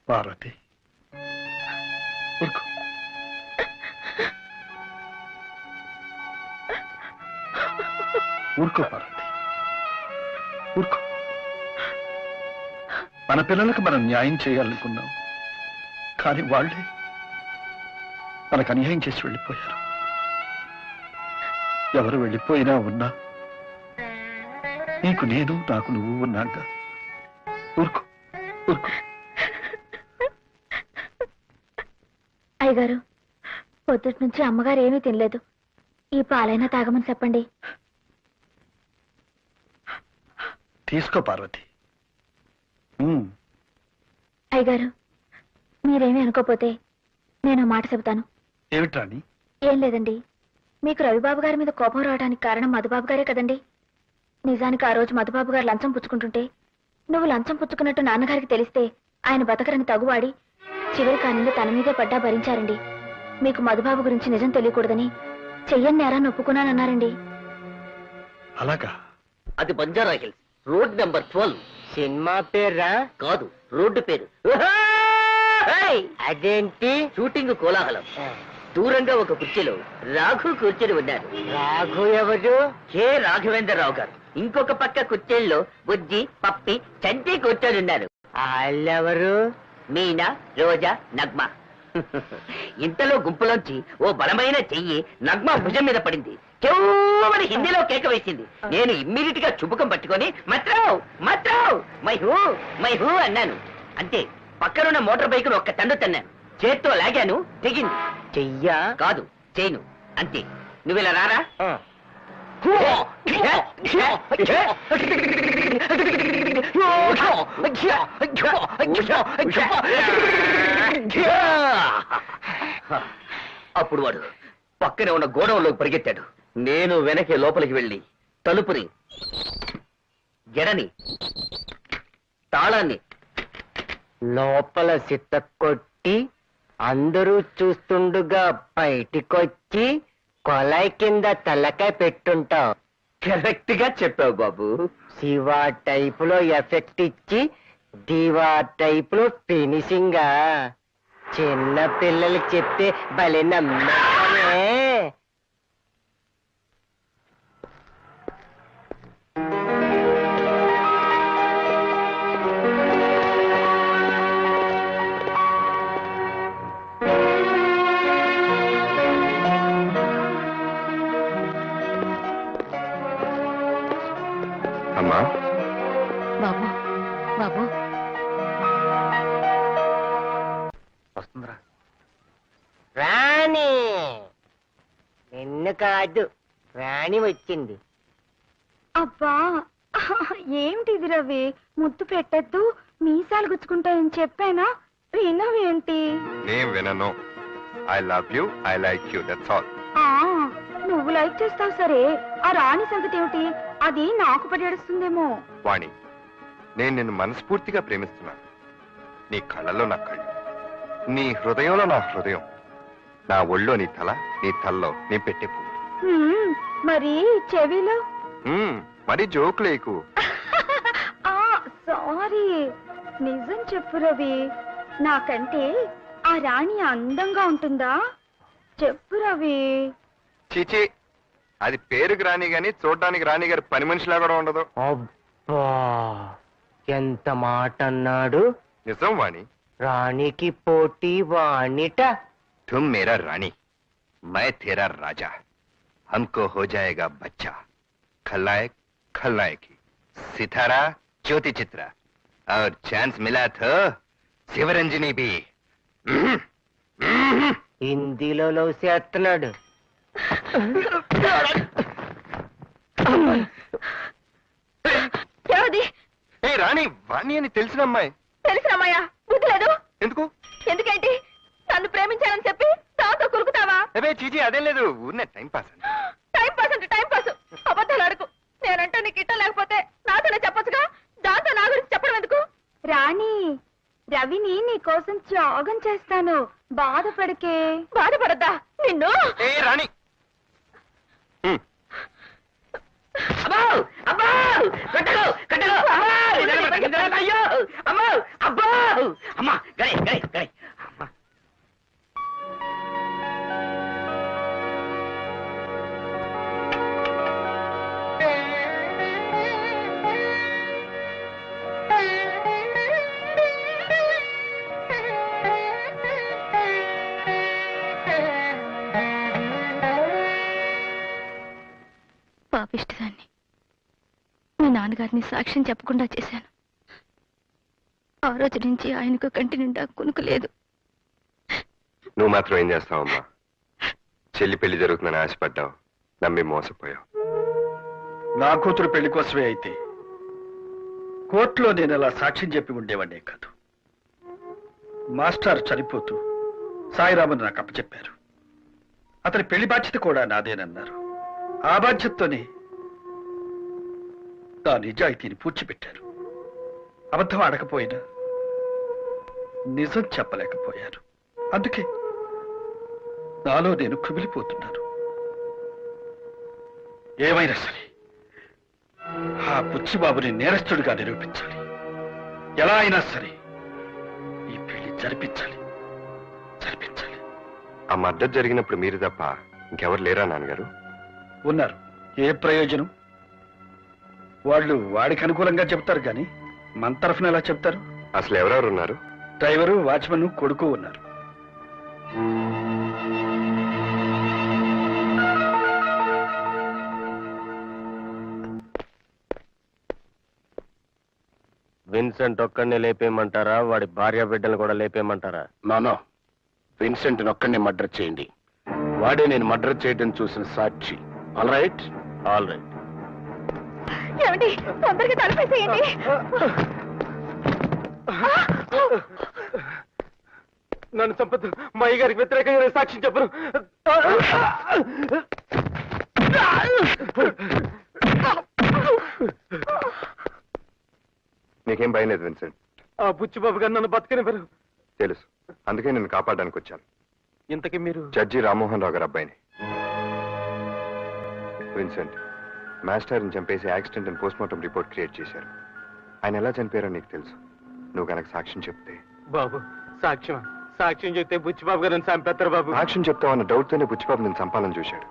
పార్వతి, ఊరుకో. ఊరుకో పార్వతి, ఊరుకో. మన పిల్లలకు మనం న్యాయం చేయాలనుకున్నాం, కానీ వాళ్ళే మనకు అన్యాయం చేసి వెళ్ళిపోయారు. ఎవరు వెళ్ళిపోయినా ఉన్నా నీకు నేను, నాకు నువ్వు ఉన్నాక. ఊరుకో, ఊరుకో. అయ్యగారు, పొద్దుటి నుంచి అమ్మగారు ఏమీ తినలేదు. ఈ పాలైనా తాగమని చెప్పండి. తీసుకో పార్వతి. అయ్యగారు, మీరేమీ అనుకోపోతే నేను మాట చెబుతాను. ఏమిట్రాని? ఏం లేదండి, మీకు రవిబాబు గారి మీద కోపం రావడానికి కారణం మధుబాబు గారే కదండి. నిజానికి ఆ రోజు మధుబాబు గారు లంచం పుచ్చుకుంటుంటే నువ్వు లంచం పుచ్చుకున్నట్టు నాన్నగారికి తెలిస్తే ఆయన బతకరని తగువాడి చివరి కాలంలో తన మీదే పడ్డా భరించారండి. మీకు మధుబాబు గురించి నిజం తెలియకూడదని చెయ్యని నేరాన్ని ఒప్పుకున్నానన్నారండి. అలాగా? అది Banjara hills, road number 12. Cinema పేరా? కాదు, రోడ్డు పేరు. అదేంటి? షూటింగ్ కోలాహలం. దూరంగా ఒక కుర్చీలో రాఘు కూర్చొని ఉన్నారు. రాఘు ఎవరు? కె రాఘవేంద్రరావు గారు. ఇంకొక పక్క కుర్చీల్లో బుజ్జి, పప్పి, చంటి కూర్చొని ఉన్నారు. వాళ్ళెవరు? మీనా, రోజా, నగ్మ. ఇంతలో గుంపులోంచి ఓ బలమైన చెయ్యి నగ్మ భుజం మీద పడింది. చెవుమని హిందీలో కేక వేసింది. నేను ఇమ్మీడియట్ గా చుబుకం పట్టుకొని మత్రావ్ మత్రావ్ మైహూ అన్నాను. అంతే, పక్కనున్న మోటార్ బైక్ ఒక్క తండు తన్నాను. చేత్తో లాగాను, తెగింది. చెయ్యా? కాదు, చేయను. అంతే. నువ్విలా రారా. అప్పుడు వాడు పక్కనే ఉన్న గోడౌన్లోకి పరిగెత్తాడు. నేను వెనకే లోపలికి వెళ్ళి తలుపుని, గెడని, తాళాన్ని లోపల సిత్త కొట్టి అందరూ చూస్తుండగా బయటికొచ్చి కొలాయి కింద తలకాయ పెట్టుంటావు. కరెక్ట్ గా చెప్పావు బాబు. శివ టైప్ లో ఎఫెక్ట్ ఇచ్చి దీవా టైప్ లో ఫినిషింగ్. చిన్న పిల్లలకి చెప్తే భలే నమ్మకమే. అమ్మా బాబు బాబు వస్తుందిరా. రాణి నిన్ను కాదు, రాణి వచ్చింది. అబ్బా ఏమిటిది రవి? ముద్దు పెట్టద్దు, మీసాలు గుచ్చుకుంటాయని చెప్పానా? వినవేంటి? నేను వినను. I love you, I like you, that's all. ఆ నువ్వు లైక్ చేస్తావు సరే, ఆ రాణి సంగతి ఏమిటి? అది నాకు పడేస్తుందేమో. వాణి, నేను నిన్ను మనస్ఫూర్తిగా ప్రేమిస్తున్నాను. నీ కళ్ళలో నా కళ్ళు, నీ హృదయంలో నా హృదయం, నా ఒళ్ళో నీ తల, నీ తల్లో నీ పెట్టే పువ్వు. మరి చెవిలో? మరి జోకులేకు. సారీ, నిజం చెప్పు రవి, నాకంటే ఆ రాణి అందంగా ఉంటుందా? చెప్పు రవి. చీచి, అది పేరుకి రాని గాని చూడడానికి రాణి గారి పని మనిషిలా కూడా ఉండదు. అబ్బా ఎంత మాట అన్నాడు. నిజం వాణి. రాణికి పోటీ వాణిట. तुम मेरा रानी, मैं तेरा राजा, हमको हो जाएगा बच्चा. खलनायक खलनायकी, सितारा ज्योति चित्रा, और चांस मिला तो शिवरंजनी भी. హిందీలో లవ్ చేస్తున్నాడు. ఎవరిది? ఏ రాణి, వాణి అని తెలిసిన అమ్మాయి. తెలుసురామయ్యా, బుద్ధి లేదు. ఎందుకు? ఎందుకేంటి? నన్ను ప్రేమించానని చెప్పి నాతో కురుకుతావా? అదే చీచి, అదేం లేదు, ఊరినే టైం పాస్ అని. టైం పాస్ అంటే టైం పాస్. అబద్ధాలు అడుగు. నేనంటే నీకు ఇట్టం లేకపోతే నాతోనే చెప్పొచ్చుగా, దాంతో నా గురించి చెప్పడం ఎందుకు? రాణి, రవిని నీ కోసం త్యాగం చేస్తాను, బాధపడకే. బాధపడద్దా నిన్ను? ఏ రాణి, అమ్మో అమ్మో కట్టలు కట్టలు అయ్యో అమ్మో అబ్బో అమ్మా గై గై గై అమ్మా. పాపిష్టిదాన్ని, మీ నాన్నగారిని సాక్ష్యం చెప్పకుండా చేశాను. ఆ రోజు నుంచి ఆయనకు కంటి నిండా కునుకు లేదు. నువ్వు మాత్రం ఏం చేస్తావమ్మా? చెల్లి పెళ్లి జరుగుతుందని ఆశపడ్డావు, నమ్మి మోసపోయావు. నా కూతురు పెళ్లి కోసమే అయితే కోర్టులో నేను అలా సాక్ష్యం చెప్పి ఉండేవాడే కాదు. మాస్టర్ చనిపోతూ సాయిరామన్ నాకు అప్పచెప్పారు. అతని పెళ్లి బాధ్యత కూడా నాదేనన్నారు. ఆ బాధ్యతతోనే నా నిజాయితీని పూడ్చిపెట్టారు. అబద్ధం ఆడకపోయినా నిజం చెప్పలేకపోయారు. అందుకే నాలో నేను కుమిలిపోతున్నాను. ఏమైనా సరే ఆ బుచ్చిబాబుని నేరస్తుడిగా నిరూపించాలి. ఎలా అయినా సరే ఈ పెళ్లి జరిపించాలి. ఆ మద్దతు జరిగినప్పుడు మీరు తప్ప ఇంకెవరు లేరా నాన్నగారు? ఉన్నారు. ఏ ప్రయోజనం? వాళ్ళు వాడికి అనుకూలంగా చెప్తారు కానీ మన తరఫున ఎలా చెప్తారు? అసలు ఎవరెవరు ఉన్నారు? డ్రైవరు, వాచ్మన్, కొడుకు ఉన్నారు. విన్సెంట్ ఒక్కడిని లేపేయమంటారా, వాడి భార్య బిడ్డలు కూడా లేపేయమంటారా? నో, విన్సెంట్ ఒక్కడిని మర్డర్ చేయండి. వాడే నేను మర్డర్ చేయడం చూసిన సాక్షి. All right? All right. ఏమండి, తొందరగా తలపేసేయండి. నన్ను చంపద్దు, మా అయ్యగారికి వ్యతిరేకంగా సాక్ష్యం చెప్పను. నీకేం భయం లేదు విన్సెంట్. ఆ బుచ్చిబాబు గారు నన్ను బతకనివ్వరు. తెలుసు, అందుకే నిన్ను కాపాడడానికి వచ్చాను. ఇంతకీ మీరు? జడ్జి రామ్మోహన్ రావు గారు అబ్బాయిని. విన్సెంట్ మాస్టర్ని చంపేసి యాక్సిడెంట్ అని పోస్ట్మార్టం రిపోర్ట్ క్రియేట్ చేశారు. ఆయన ఎలా చనిపోయారో నీకు తెలుసు. నువ్వు కనుక సాక్ష్యం చెప్తే. బాబు సాక్ష్యం సాక్ష్యం చెప్తే బుచ్చిబాబు గారు నన్ను చంపేస్తారు బాబు. సాక్ష్యం చెప్తావన్న డౌట్తోనే బుచ్చిబాబు నేను చంపాలని చూశాడు.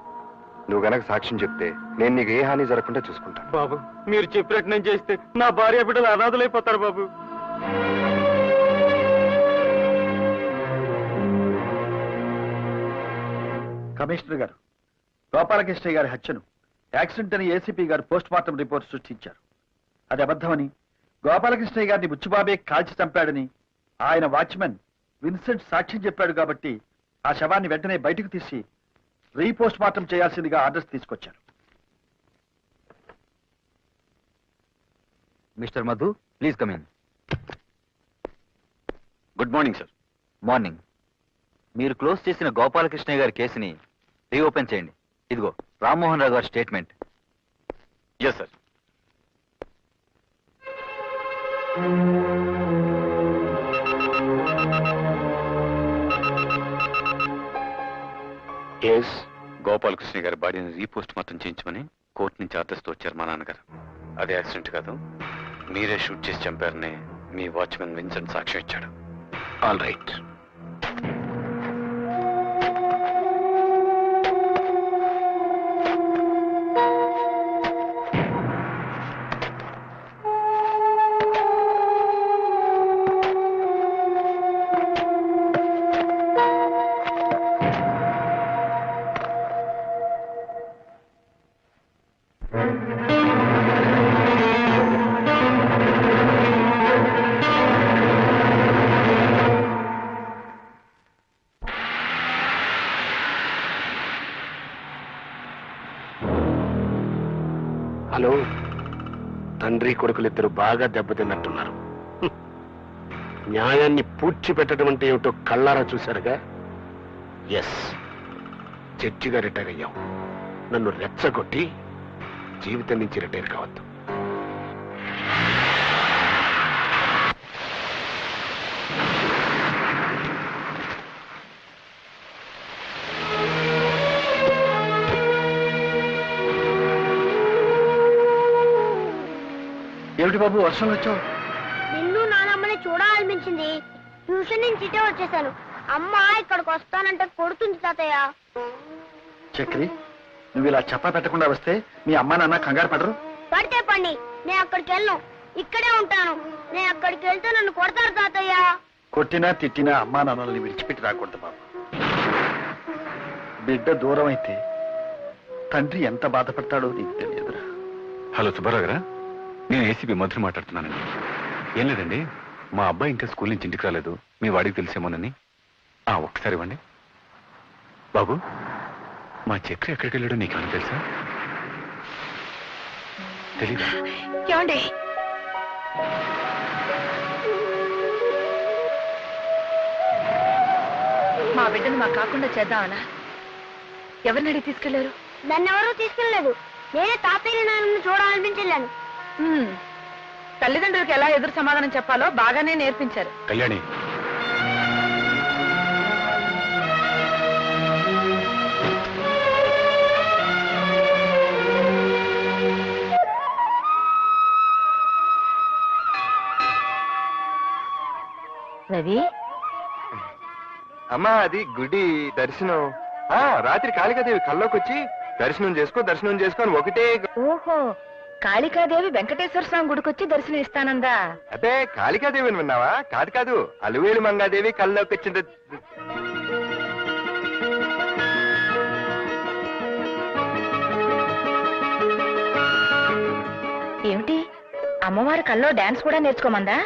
నువ్వు గనక సాక్ష్యం చెప్తే నేను నీకు ఏ హాని జరగకుండా చూసుకుంటాను. బాబు మీరు చెప్పినట్టు నేను చేస్తే నా భార్య బిడ్డలు అనాథలైపోతారు బాబు. కమిషనర్ గారు, గోపాలకృష్ణయ్య గారి హత్యను యాక్సిడెంట్ అని ఏసీపీ గారు పోస్ట్ మార్టం రిపోర్ట్ సృష్టించారు. అది అబద్ధమని, గోపాలకృష్ణయ్య గారిని బుచ్చిబాబే కాల్చి చంపాడని ఆయన వాచ్మెన్ విన్సెంట్ సాక్ష్యం చెప్పాడు. కాబట్టి ఆ శవాన్ని వెంటనే బయటకు తీసి రీపోస్ట్ మార్టం చేయాల్సిందిగా ఆర్డర్స్ తీసుకొచ్చారు. Mister Madhu, please come in. Good morning sir. Morning. మీరు క్లోజ్ చేసిన గోపాలకృష్ణయ్య గారి కేసుని రీఓపెన్ చేయండి. ఇదిగో రామ్మోహన్ రావు గారి statement. Yes sir. Yes, Gopalakrishna గారి బాడీని రీపోస్ట్ మార్టం చేయించమని కోర్టు నుంచి ఆర్డర్స్తో వచ్చారు మా నాన్నగారు. అదే యాక్సిడెంట్ కాదు, మీరే షూట్ చేసి చంపారని మీ వాచ్మెన్ విన్సెంట్ సాక్ష్యం ఇచ్చాడు. All right. హలో, తండ్రి కొడుకులిద్దరు బాగా దెబ్బతిన్నట్టున్నారు. న్యాయాన్ని పూడ్చిపెట్టడం అంటే ఏమిటో కళ్ళారా చూశారుగా. ఎస్, జడ్జిగా రిటైర్ అయ్యాం. నన్ను రెచ్చగొట్టి జీవితం నుంచి రిటైర్ కావద్దు. ఏమిటి బాబు వర్షం వచ్చావు? నిన్ను నానమ్మని చూడాలనిపించింది. ట్యూషన్ నుంచి ఇటే వచ్చేసాను. అమ్మ ఇక్కడికి వస్తానంటే కొడుతుంది తాతయ్య. చక్రి, నువ్వు ఇలా చెప్పా పెట్టకుండా వస్తే మీ అమ్మా నాన్న కంగారు పడరు? పడితే పండి, నేను అక్కడికి వెళ్ళను, ఇక్కడే ఉంటాను. నేను అక్కడికి వెళ్తే నన్ను కొడతారు తాతయ్య. కొట్టినా తిట్టినా అమ్మా నాన్నల్ని విడిచిపెట్టి రాకూడదు బాబు. బిడ్డ దూరం అయితే తండ్రి ఎంత బాధపడతాడో నీకు తెలియదురా. హలో సుబ్బారావు గారా, నేను ఏసీపీ మధురు మాట్లాడుతున్నానండి. ఏం లేదండి, మా అబ్బాయి ఇంకా స్కూల్ నుంచి ఇంటికి రాలేదు. మీ వాడికి తెలిసేమోనని. ఒక్కసారి ఇవ్వండి. బాబు, మా చక్రి ఎక్కడికి వెళ్ళాడో నీకేమైనా తెలుసా? తెలీదా? ఏమండి, మా బిడ్డను మాకు కాకుండా చేద్దామనా? ఎవరిని అడిగి తీసుకెళ్లారు? నన్ను ఎవరూ తీసుకెళ్ళలేదు. నేనే తాతయ్య నాన్నని చూడాలనిపించలేను. తల్లిదండ్రులకు ఎలా ఎదురు సమాధానం చెప్పాలో బాగానే నేర్పించారు. కళ్యాణి, రవి, అమ్మా అది గుడి దర్శనం. రాత్రి కాళికాదేవి కల్లోకి వచ్చి దర్శనం చేసుకో అని ఒకటే. ఓహో, కాళికాదేవి వెంకటేశ్వర స్వామి గుడికొచ్చి దర్శనం ఇస్తానందా? అదే కాళికాదేవిని విన్నావా? కాదు, అలువేలు మంగాదేవి కల్లోకి వచ్చింది. ఏమిటి, అమ్మవారి కల్లో డాన్స్ కూడా నేర్చుకోమందా?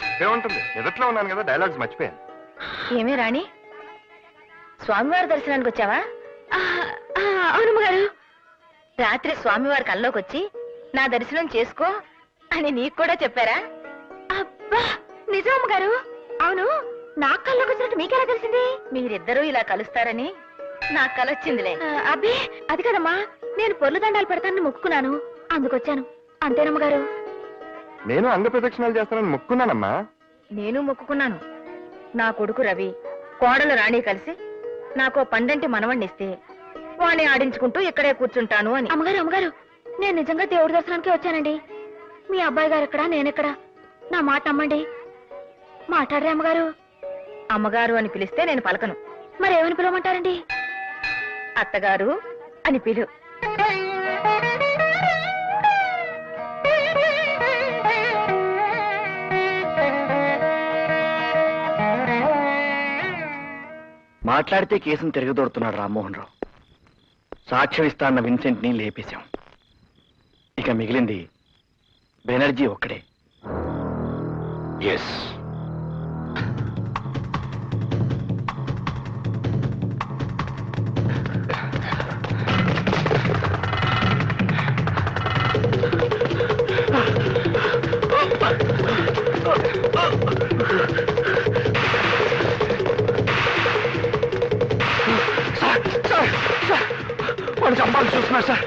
చెప్పే ఉంటుంది. ఎదుట్లో ఉన్నాను కదా, డైలాగ్స్ మర్చిపోయాను. ఏమే రాణి, స్వామివారి దర్శనానికి వచ్చావా? అవునమ్మ గారు. రాత్రి స్వామివారి కల్లోకి వచ్చి నా దర్శనం చేసుకో అని నీకు కూడా చెప్పారా? అబ్బా, నిజమ్మ గారు. అవును, నా కల్లోకి వచ్చినట్టు మీకెలా తెలిసింది? మీరిద్దరూ ఇలా కలుస్తారని నాకు కలొచ్చిందిలే. అబ్బే, అది కదమ్మా, నేను పొర్లు దండాలు పెడతానని మొక్కుకున్నాను, అందుకొచ్చాను. అంతేనమ్మ గారు. నేను అంగ ప్రదక్షిణాలు చేస్తానని మొక్కున్నానమ్మా. నేను మొక్కుకున్నాను. నా కొడుకు రవి కోడలు రాణి కలిసి నాకు పండంటి మనవణ్ణిస్తే వాణ్ణి ఆడించుకుంటూ ఇక్కడే కూర్చుంటాను అని. అమ్మగారు అమ్మగారు, నేను నిజంగా దేవుడి దర్శనానికి వచ్చానండి. మీ అబ్బాయి గారు ఎక్కడా, నేనెక్కడా? నా మాట నమ్మండి. మాట్లాడరే అమ్మగారు. అమ్మగారు అని పిలిస్తే నేను పలకను. మరేమని పిలవమంటారండి? అత్తగారు అని పిలు. మాట్లాడితే కేసును తిరగదోడుతున్నాడు రామ్మోహన్ రావు. సాక్ష్యం ఇస్తా అన్న విన్సెంట్ ని లేపేశాం. ఇక మిగిలింది బెనర్జీ ఒక్కడే. ఎస్, వాడు చంపాలని చూస్తున్నా సార్.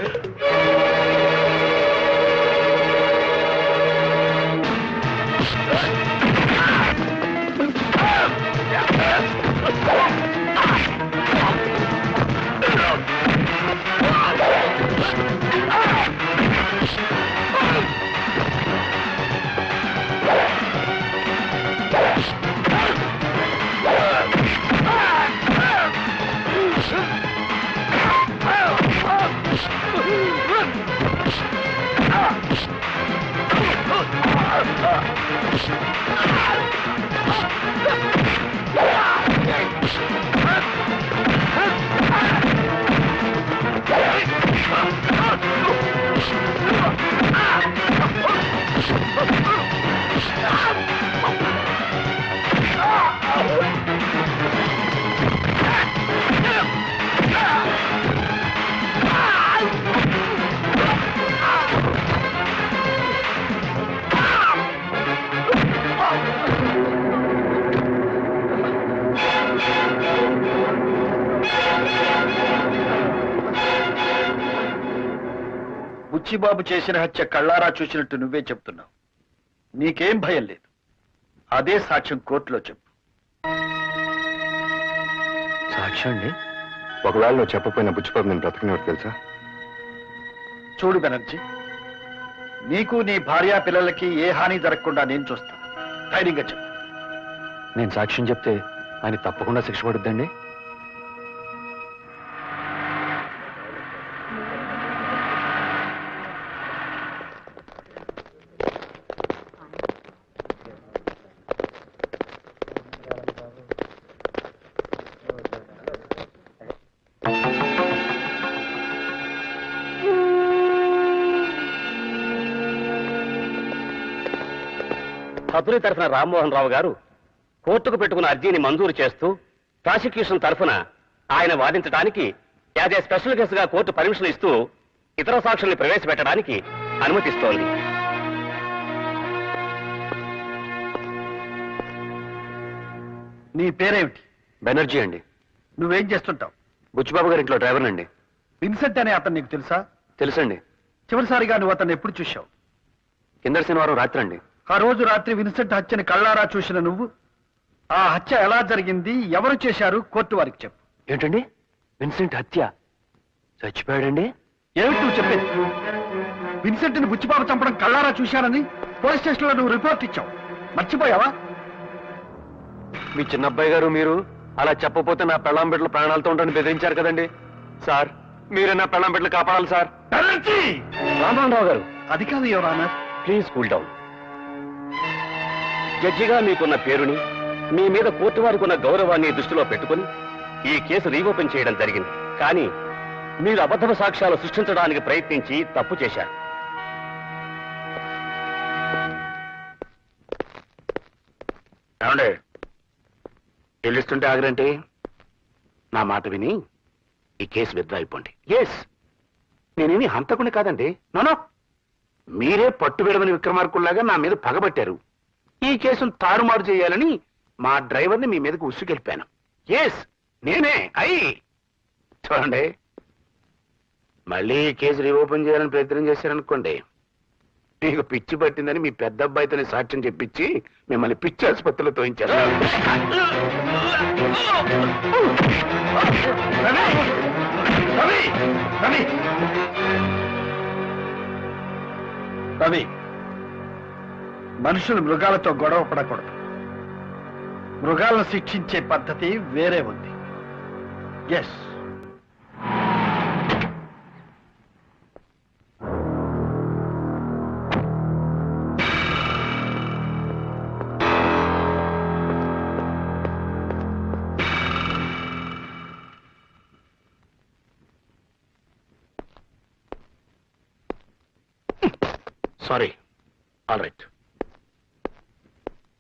బుచ్చిబాబు చేసిన హత్య కళ్ళారా చూసినట్టు నువ్వే చెప్తున్నావు. నీకేం భయం లేదు. అదే సాక్ష్యం కోర్టులో చెప్పు. సాక్ష్యం అండి? ఒకవేళ నువ్వు చెప్పపోయిన బుచ్చిబాబు నేను బ్రతకనివాడు తెలుసా? చూడు బెనర్జీ, నీకు నీ భార్యా పిల్లలకి ఏ హాని జరగకుండా నేను చూస్తాను. ధైర్యంగా చెప్పు. నేను సాక్ష్యం చెప్తే ఆయన తప్పకుండా శిక్ష పడుద్దండి? అతని తరఫున రామ్మోహన్ రావు గారు కోర్టుకు పెట్టుకున్న అర్జీని మంజూరు చేస్తూ ప్రాసిక్యూషన్ తరఫున ఆయన వాదించడానికి యాజ్ ఏ స్పెషల్ కేసుగా కోర్టు పర్మిషన్ ఇస్తూ ఇతర సాక్షుల్ని ప్రవేశపెట్టడానికి అనుమతిస్తోంది. నీ పేరేమిటి? బెనర్జీ అండి. నువ్వేం చేస్తుంటావు? బుచ్చిబాబు గారి ఇంట్లో డ్రైవర్ అండి. విన్సెంట్ అనే అతను నీకు తెలుసా? తెలుసండి. చివరిసారిగా నువ్వు అతన్ని ఎప్పుడు చూశావు? కిందటి శనివారం రాత్రి అండి. ఆ రోజు రాత్రి విన్సెంట్ హత్యని కళ్ళారా చూసిన నువ్వు ఆ హత్య ఎలా జరిగింది, ఎవరు చేశారు, కోర్టు వారికి చెప్పు. ఏంటండి? విన్సెంట్ హత్య? చచ్చిపోయాడండి? ఏమిటి నువ్వు చెప్పేది? విన్సెంట్ ని బుచ్చిబాబు చంపడం కళ్ళారా చూశానని పోలీస్ స్టేషన్ లో నువ్వు రిపోర్ట్ ఇచ్చావు. మర్చిపోయావా? మీ చిన్న అబ్బాయి గారు మీరు అలా చెప్పపోతే నా పెళ్ళాం బిడ్డల ప్రాణాలతో ఉంటాను బెదిరించారు కదండి. సార్, మీరే నా పెళ్ళాం బిడ్డలు కాపాడాలి సార్. రామ్మోహన్ రావు గారు, అది కాదు your honour. Please cool down. జడ్జిగా మీకున్న పేరుని, మీ మీద కోర్టు వారికి ఉన్న గౌరవాన్ని దృష్టిలో పెట్టుకుని ఈ కేసు రీఓపెన్ చేయడం జరిగింది. కానీ మీరు అబద్ధ సాక్ష్యాలు సృష్టించడానికి ప్రయత్నించి తప్పు చేశారు. ఏమండే చెల్లిస్తుంటే ఆగరంటే? నా మాట విని ఈ కేసు విత్డ్రా అయిపోండి. ఎస్, నేనేమి హంతకుని కాదండి. నోనో, మీరే పట్టు విడవని విక్రమార్కుల్లాగా నా మీద పగబట్టారు. ఈ కేసును తారుమారు చేయాలని మా డ్రైవర్ని మీ మీదకు ఉసుకెళ్ళిపాను. ఎస్, నేనే. చూడండి, మళ్ళీ ఈ కేసు రీఓపెన్ చేయాలని ప్రయత్నం చేశారనుకోండి, మీకు పిచ్చి పట్టిందని మీ పెద్ద అబ్బాయితోనే సాక్ష్యం చెప్పించి మిమ్మల్ని పిచ్చి ఆసుపత్రిలో తోయించారు. రవి, మనుషులు మృగాలతో గొడవ పడకూడదు. మృగాలను శిక్షించే పద్ధతి వేరే ఉంది. Yes, sorry. All right.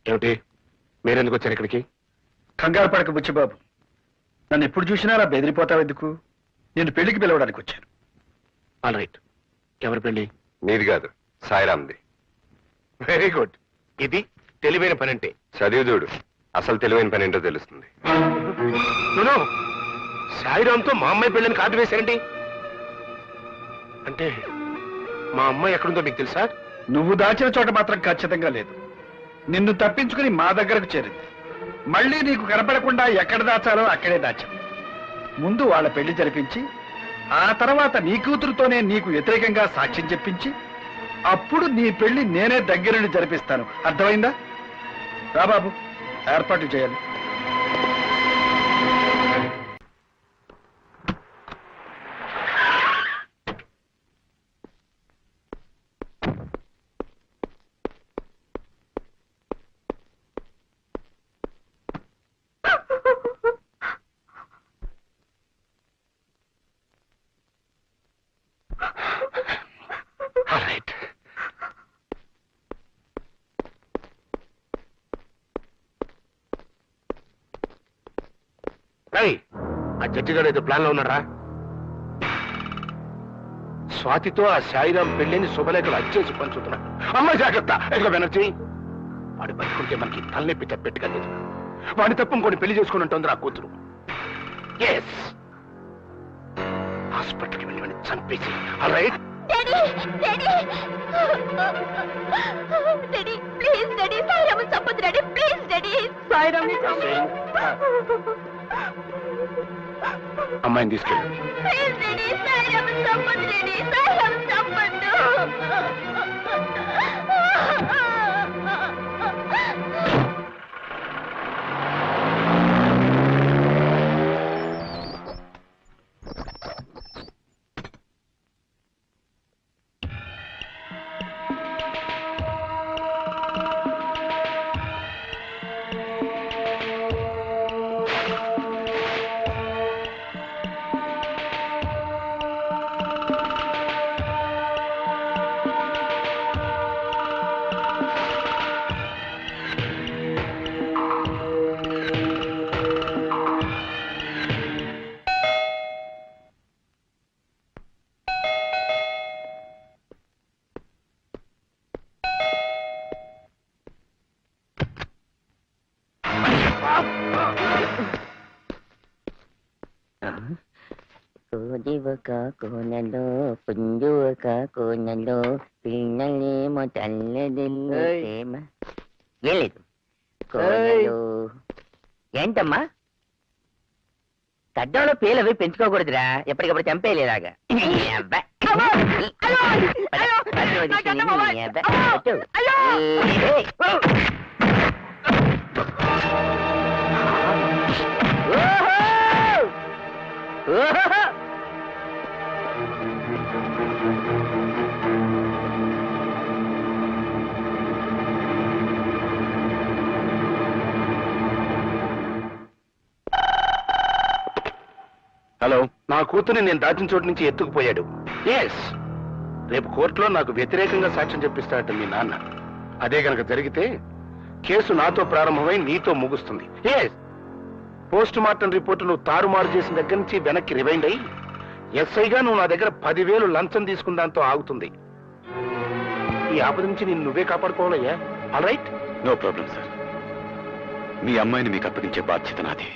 ఏమిటి మీరెందుకు వచ్చారు ఇక్కడికి? కంగారు పడక బుచ్చిబాబు. నన్ను ఎప్పుడు చూసినా అలా బెదిరిపోతావు ఎందుకు? నేను పెళ్లికి పిలవడానికి వచ్చాను. All right. ఎవరి పెళ్లి? నీది కాదు, సాయిరామ్ది. Very good. ఇది తెలివైన పని అంటే. చదివి చూడు, అసలు తెలివైన పని ఏంటో తెలుస్తుంది. సాయిరామ్తో మా అమ్మాయి పెళ్ళని కార్డు వేశారండి. అంటే మా అమ్మాయి ఎక్కడుందో మీకు తెలుసా? నువ్వు దాచిన చోట మాత్రం ఖచ్చితంగా లేదు. నిన్ను తప్పించుకుని మా దగ్గరకు చేరింది. మళ్ళీ నీకు కనపడకుండా ఎక్కడ దాచాలో అక్కడే దాచాం. ముందు వాళ్ళ పెళ్లి జరిపించి, ఆ తర్వాత నీ కూతురుతోనే నీకు వ్యతిరేకంగా సాక్ష్యం చెప్పించి, అప్పుడు నీ పెళ్లి నేనే దగ్గరుండి జరిపిస్తాను. అర్థమైందా? రా బాబు, ఏర్పాటు చేయాలి. ఆ జడ్జి గారు ఏదో ప్లాన్ లో ఉన్నారా? స్వాతితో ఆ సాయిరాం పెళ్లిని శుభలేఖలు అచ్చేసి పంచుతున్నాడు. అమ్మాయి జాగ్రత్త. ఇదిగో బెనర్జీ, వాడు బతుకుంటే మనకి తలనొప్పి తప్పెట్టుకలేదు. వాడి తప్పు ఇంకొని పెళ్లి చేసుకుని ఉంటుంది ఆ కూతురు. ఎస్, హాస్పిటల్కి వెళ్ళి వాడిని చంపేసి. All right. Please daddy, Sairam చంపొద్దు డాడీ. ప్లీజ్ డాడీ, సాయిరామ్ అమ్మాయిని తీసుకెళ్ళి. ప్లీజ్ డాడీ, సాయిరామ్ చంపొద్దు డాడీ. సాయిరామ్ చంపొద్దు. కోదివక కోనలో పుంజువక కోనలో పిన్నలేమో తల్లదిల్లు ప్రేమ. ఏం లేదు కోనలో. ఏంటమ్మా గడ్డంలో పేలవి పెంచుకోకూడదురా, ఎప్పటికప్పుడు చంపేలేలాగా. హలో, నా కూతుర్ని నేను దాచిన చోటు నుంచి ఎత్తుకుపోయాడు. ఎస్, రేపు కోర్టులో నాకు వ్యతిరేకంగా సాక్ష్యం చెప్పిస్తాడట మీ నాన్న. అదే గనక జరిగితే కేసు నాతో ప్రారంభమై నీతో ముగుస్తుంది. ఎస్, పోస్ట్ మార్టం రిపోర్టు నువ్వు తారుమారు చేసిన దగ్గర నుంచి వెనక్కి రివైండ్ అయ్యి ఎస్ఐగా నువ్వు నా దగ్గర 10,000 లంచం తీసుకున్న దాంతో ఆగుతుంది. ఈ ఆపద నుంచి నేను నువ్వే కాపాడుకోవాలయ్యా. All right? No problem sir. మీ అమ్మాయిని మీకు అప్పగించే బాధ్యత నాది.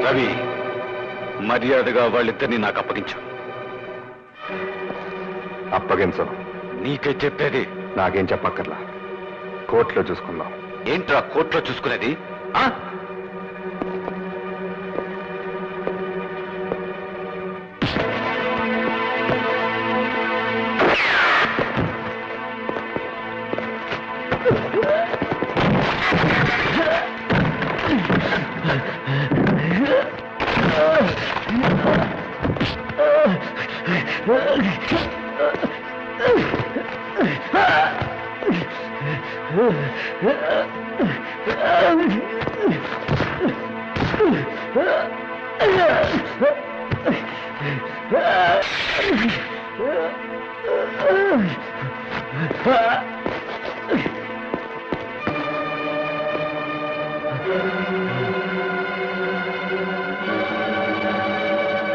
రవి, మర్యాదగా వాళ్ళిద్దరిని నాకు అప్పగించు. అప్పగించను. నీకే చెప్పేది. నాకేం చెప్పక్కర్లా, కోర్టులో చూసుకుందాం. ఏంట్రా కోర్టులో చూసుకునేది?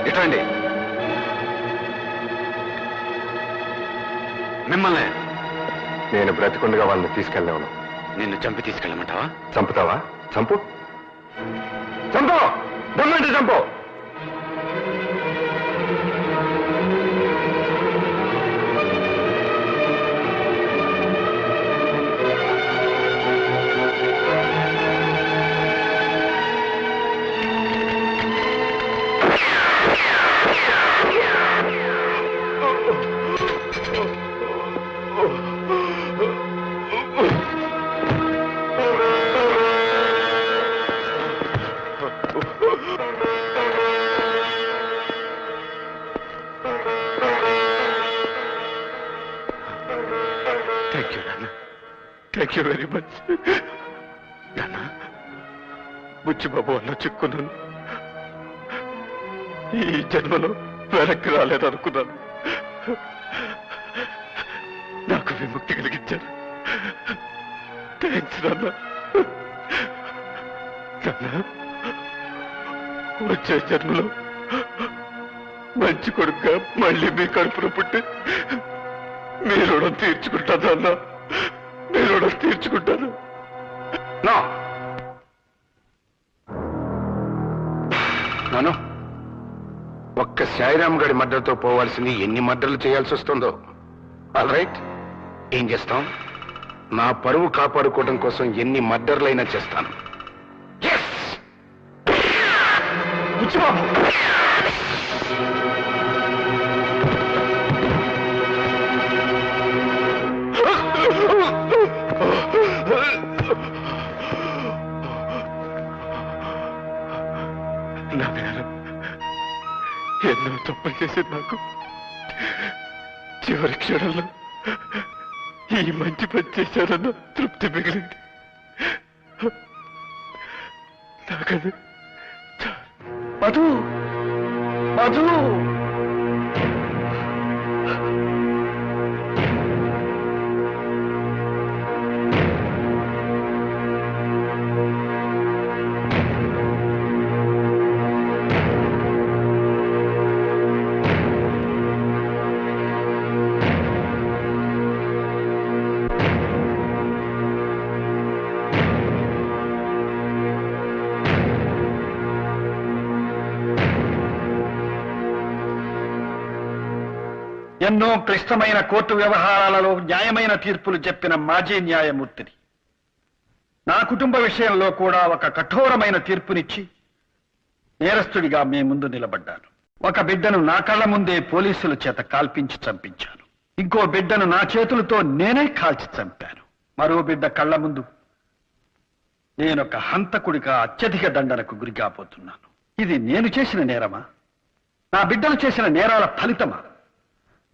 ఇటండి. మిమ్మల్ని నేను బ్రతికుండగా వాళ్ళని తీసుకెళ్ళాను. నిన్ను చంపి తీసుకెళ్ళమంటావా? చంపుతావా? చంపు, చంపు, దమ్మంటే చంపు. థ్యాంక్ యూ వెరీ మచ్ నాన్న. బుచ్చిబాబు వల్ల చిక్కున్నాను. ఈ జన్మలో వెనక్కి రాలేదనుకున్నాను. నాకు విముక్తి కలిగించారు. థ్యాంక్స్ నాన్న. వచ్చే జన్మలో మంచి కొడుకుగా మళ్ళీ మీ కడుపున పుట్టి మీ రుణం తీర్చుకుంటాను అన్న. మీ రుణం తీర్చుకుంటాను. నాను, ఒక్క సాయిరామ్ గడి మర్డర్తో పోవాల్సింది ఎన్ని మర్డర్లు చేయాల్సి వస్తుందో. ఆల్ రైట్, ఏం చేస్తాం? నా పరువు కాపాడుకోవడం కోసం ఎన్ని మర్డర్లైనా చేస్తాను. బుచ్చిబాబు, నా నేరం ఎన్నో తప్పులు చేసేది నాకు చివరి క్షణంలో ఈ మంచి పని చేశారన్న తృప్తి మిగిలింది. నాకది మధు, మధు, ఎన్నో క్లిష్టమైన కోర్టు వ్యవహారాలలో న్యాయమైన తీర్పులు చెప్పిన మాజీ న్యాయమూర్తిని. నా కుటుంబ విషయంలో కూడా ఒక కఠోరమైన తీర్పునిచ్చి నేరస్తుడిగా మీ ముందు నిలబడ్డాను. ఒక బిడ్డను నా కళ్ళ ముందే పోలీసుల చేత కాల్పించి చంపించాను. ఇంకో బిడ్డను నా చేతులతో నేనే కాల్చి చంపాను. మరో బిడ్డ కళ్ళ ముందు నేనొక హంతకుడిగా అత్యధిక దండనకు గురి కాబోతున్నాను. ఇది నేను చేసిన నేరమా? నా బిడ్డలు చేసిన నేరాల ఫలితమా?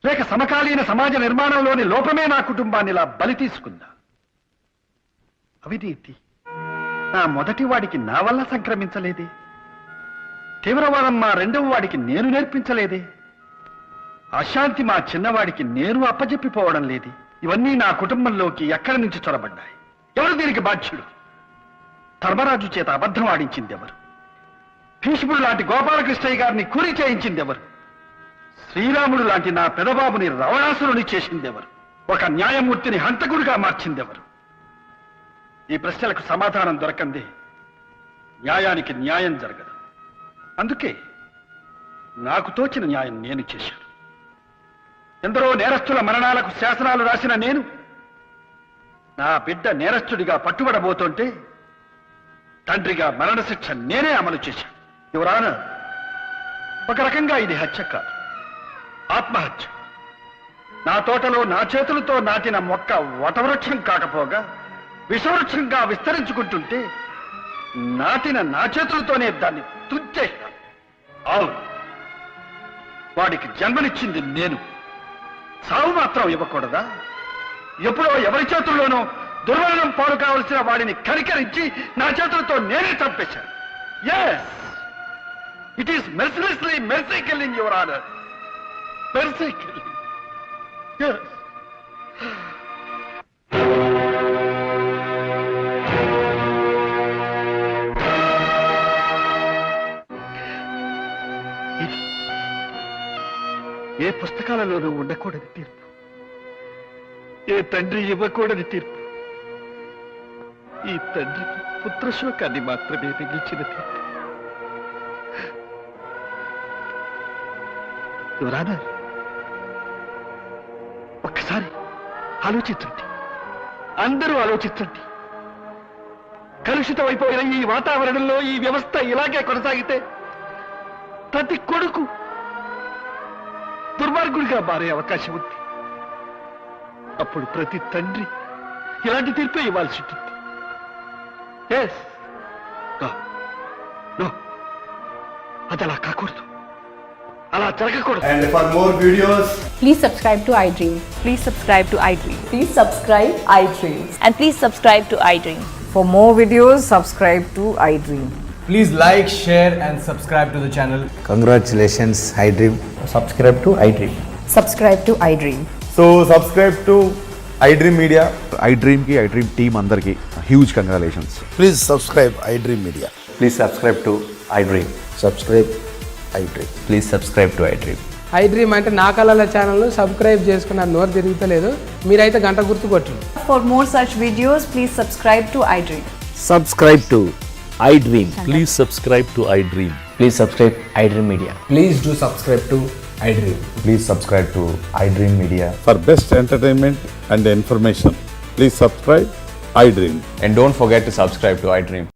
లేక సమకాలీన సమాజ నిర్మాణంలోని లోపమే నా కుటుంబాన్ని ఇలా బలి తీసుకుందా? అవినీతి నా మొదటి వాడికి నా వల్ల సంక్రమించలేదే. తీవ్రవాదం మా రెండవ వాడికి నేను నేర్పించలేదే. అశాంతి మా చిన్నవాడికి నేను అప్పజెప్పిపోవడం లేదే. ఇవన్నీ నా కుటుంబంలోకి ఎక్కడి నుంచి చొరబడ్డాయి? ఎవరు దీనికి బాధ్యుడు? ధర్మరాజు చేత అబద్ధం ఆడించింది ఎవరు? భీష్ముడు లాంటి గోపాలకృష్ణయ్య గారిని కూలి చేయించింది ఎవరు? శ్రీరాముడు లాంటి నా పెదబాబుని రావణాసురుని చేసిందెవరు? ఒక న్యాయమూర్తిని హంతకుడిగా మార్చిందెవరు? ఈ ప్రశ్నలకు సమాధానం దొరకందే న్యాయానికి న్యాయం జరగదు. అందుకే నాకు తోచిన న్యాయం నేను చేశాను. ఎందరో నేరస్తుల మరణాలకు శాసనాలు రాసిన నేను నా బిడ్డ నేరస్తుడిగా పట్టుబడబోతుంటే తండ్రిగా మరణశిక్ష నేనే అమలు చేశాను. యువరానా, ఒక రకంగా ఇది హత్య కాదు, ఆత్మహత్య. నా తోటలో నా చేతులతో నాటిన మొక్క వటవృక్షం కాకపోగా విషవృక్షంగా విస్తరించుకుంటుంటే నాటిన నా చేతులతోనే దాన్ని తుంచేశాను. అవును, వాడికి జన్మనిచ్చింది నేను. సావు మాత్రం ఇవ్వకూడదా? ఎప్పుడో ఎవరి చేతుల్లోనో దుర్మరణం పాలు కావలసిన వాడిని కనికరించి నా చేతులతో నేనే చంపేశాను. Yes, it is mercilessly mercy killing, your honour. Mercy killing. Yes. ఏ పుస్తకాలలోనూ ఉండకూడని తీర్పు, ఏ తండ్రి ఇవ్వకూడని తీర్పు, ఈ తండ్రికి పుత్రశోకాన్ని మాత్రమే మిగిల్చిన తీర్పు. యువరానర్, ఒక్కసారి ఆలోచించండి, అందరూ ఆలోచించండి. కలుషితమైపోయిన ఈ వాతావరణంలో ఈ వ్యవస్థ ఇలాగే కొనసాగితే ప్రతి కొడుకు దుర్మార్గుడిగా మారే అవకాశం ఉంది. అప్పుడు ప్రతి తండ్రి ఇలాంటి తీర్పే ఇవ్వాల్సి ఉంటుంది. ఎస్, నో, అది అలా కాకూడదు, అలా జరగకూడదు. And for more videos, please subscribe to iDream. Please subscribe to iDream. Please subscribe iDream. And please subscribe to iDream. For more videos, subscribe to iDream. please like, share and subscribe to the channel. Congratulations, iDream. Subscribe to iDream. Subscribe to iDream. So subscribe to iDream Media. iDream ki iDream team andarki huge congratulations. Please subscribe iDream Media. Please subscribe to iDream. Subscribe iDream. Please subscribe to iDream. iDream అంటే నా కళల ఛానల్ను subscribe చేసుకున్న నోరు తిరుగుతలేదు, మీరైతే గంట గుర్తు కొట్టండి. For more such videos, please subscribe to iDream. Subscribe to iDream. Please subscribe to iDream. Please subscribe iDream Media. Please do subscribe to iDream. Please subscribe to iDream Media. For best entertainment and information, Please subscribe iDream. And don't forget to subscribe to iDream.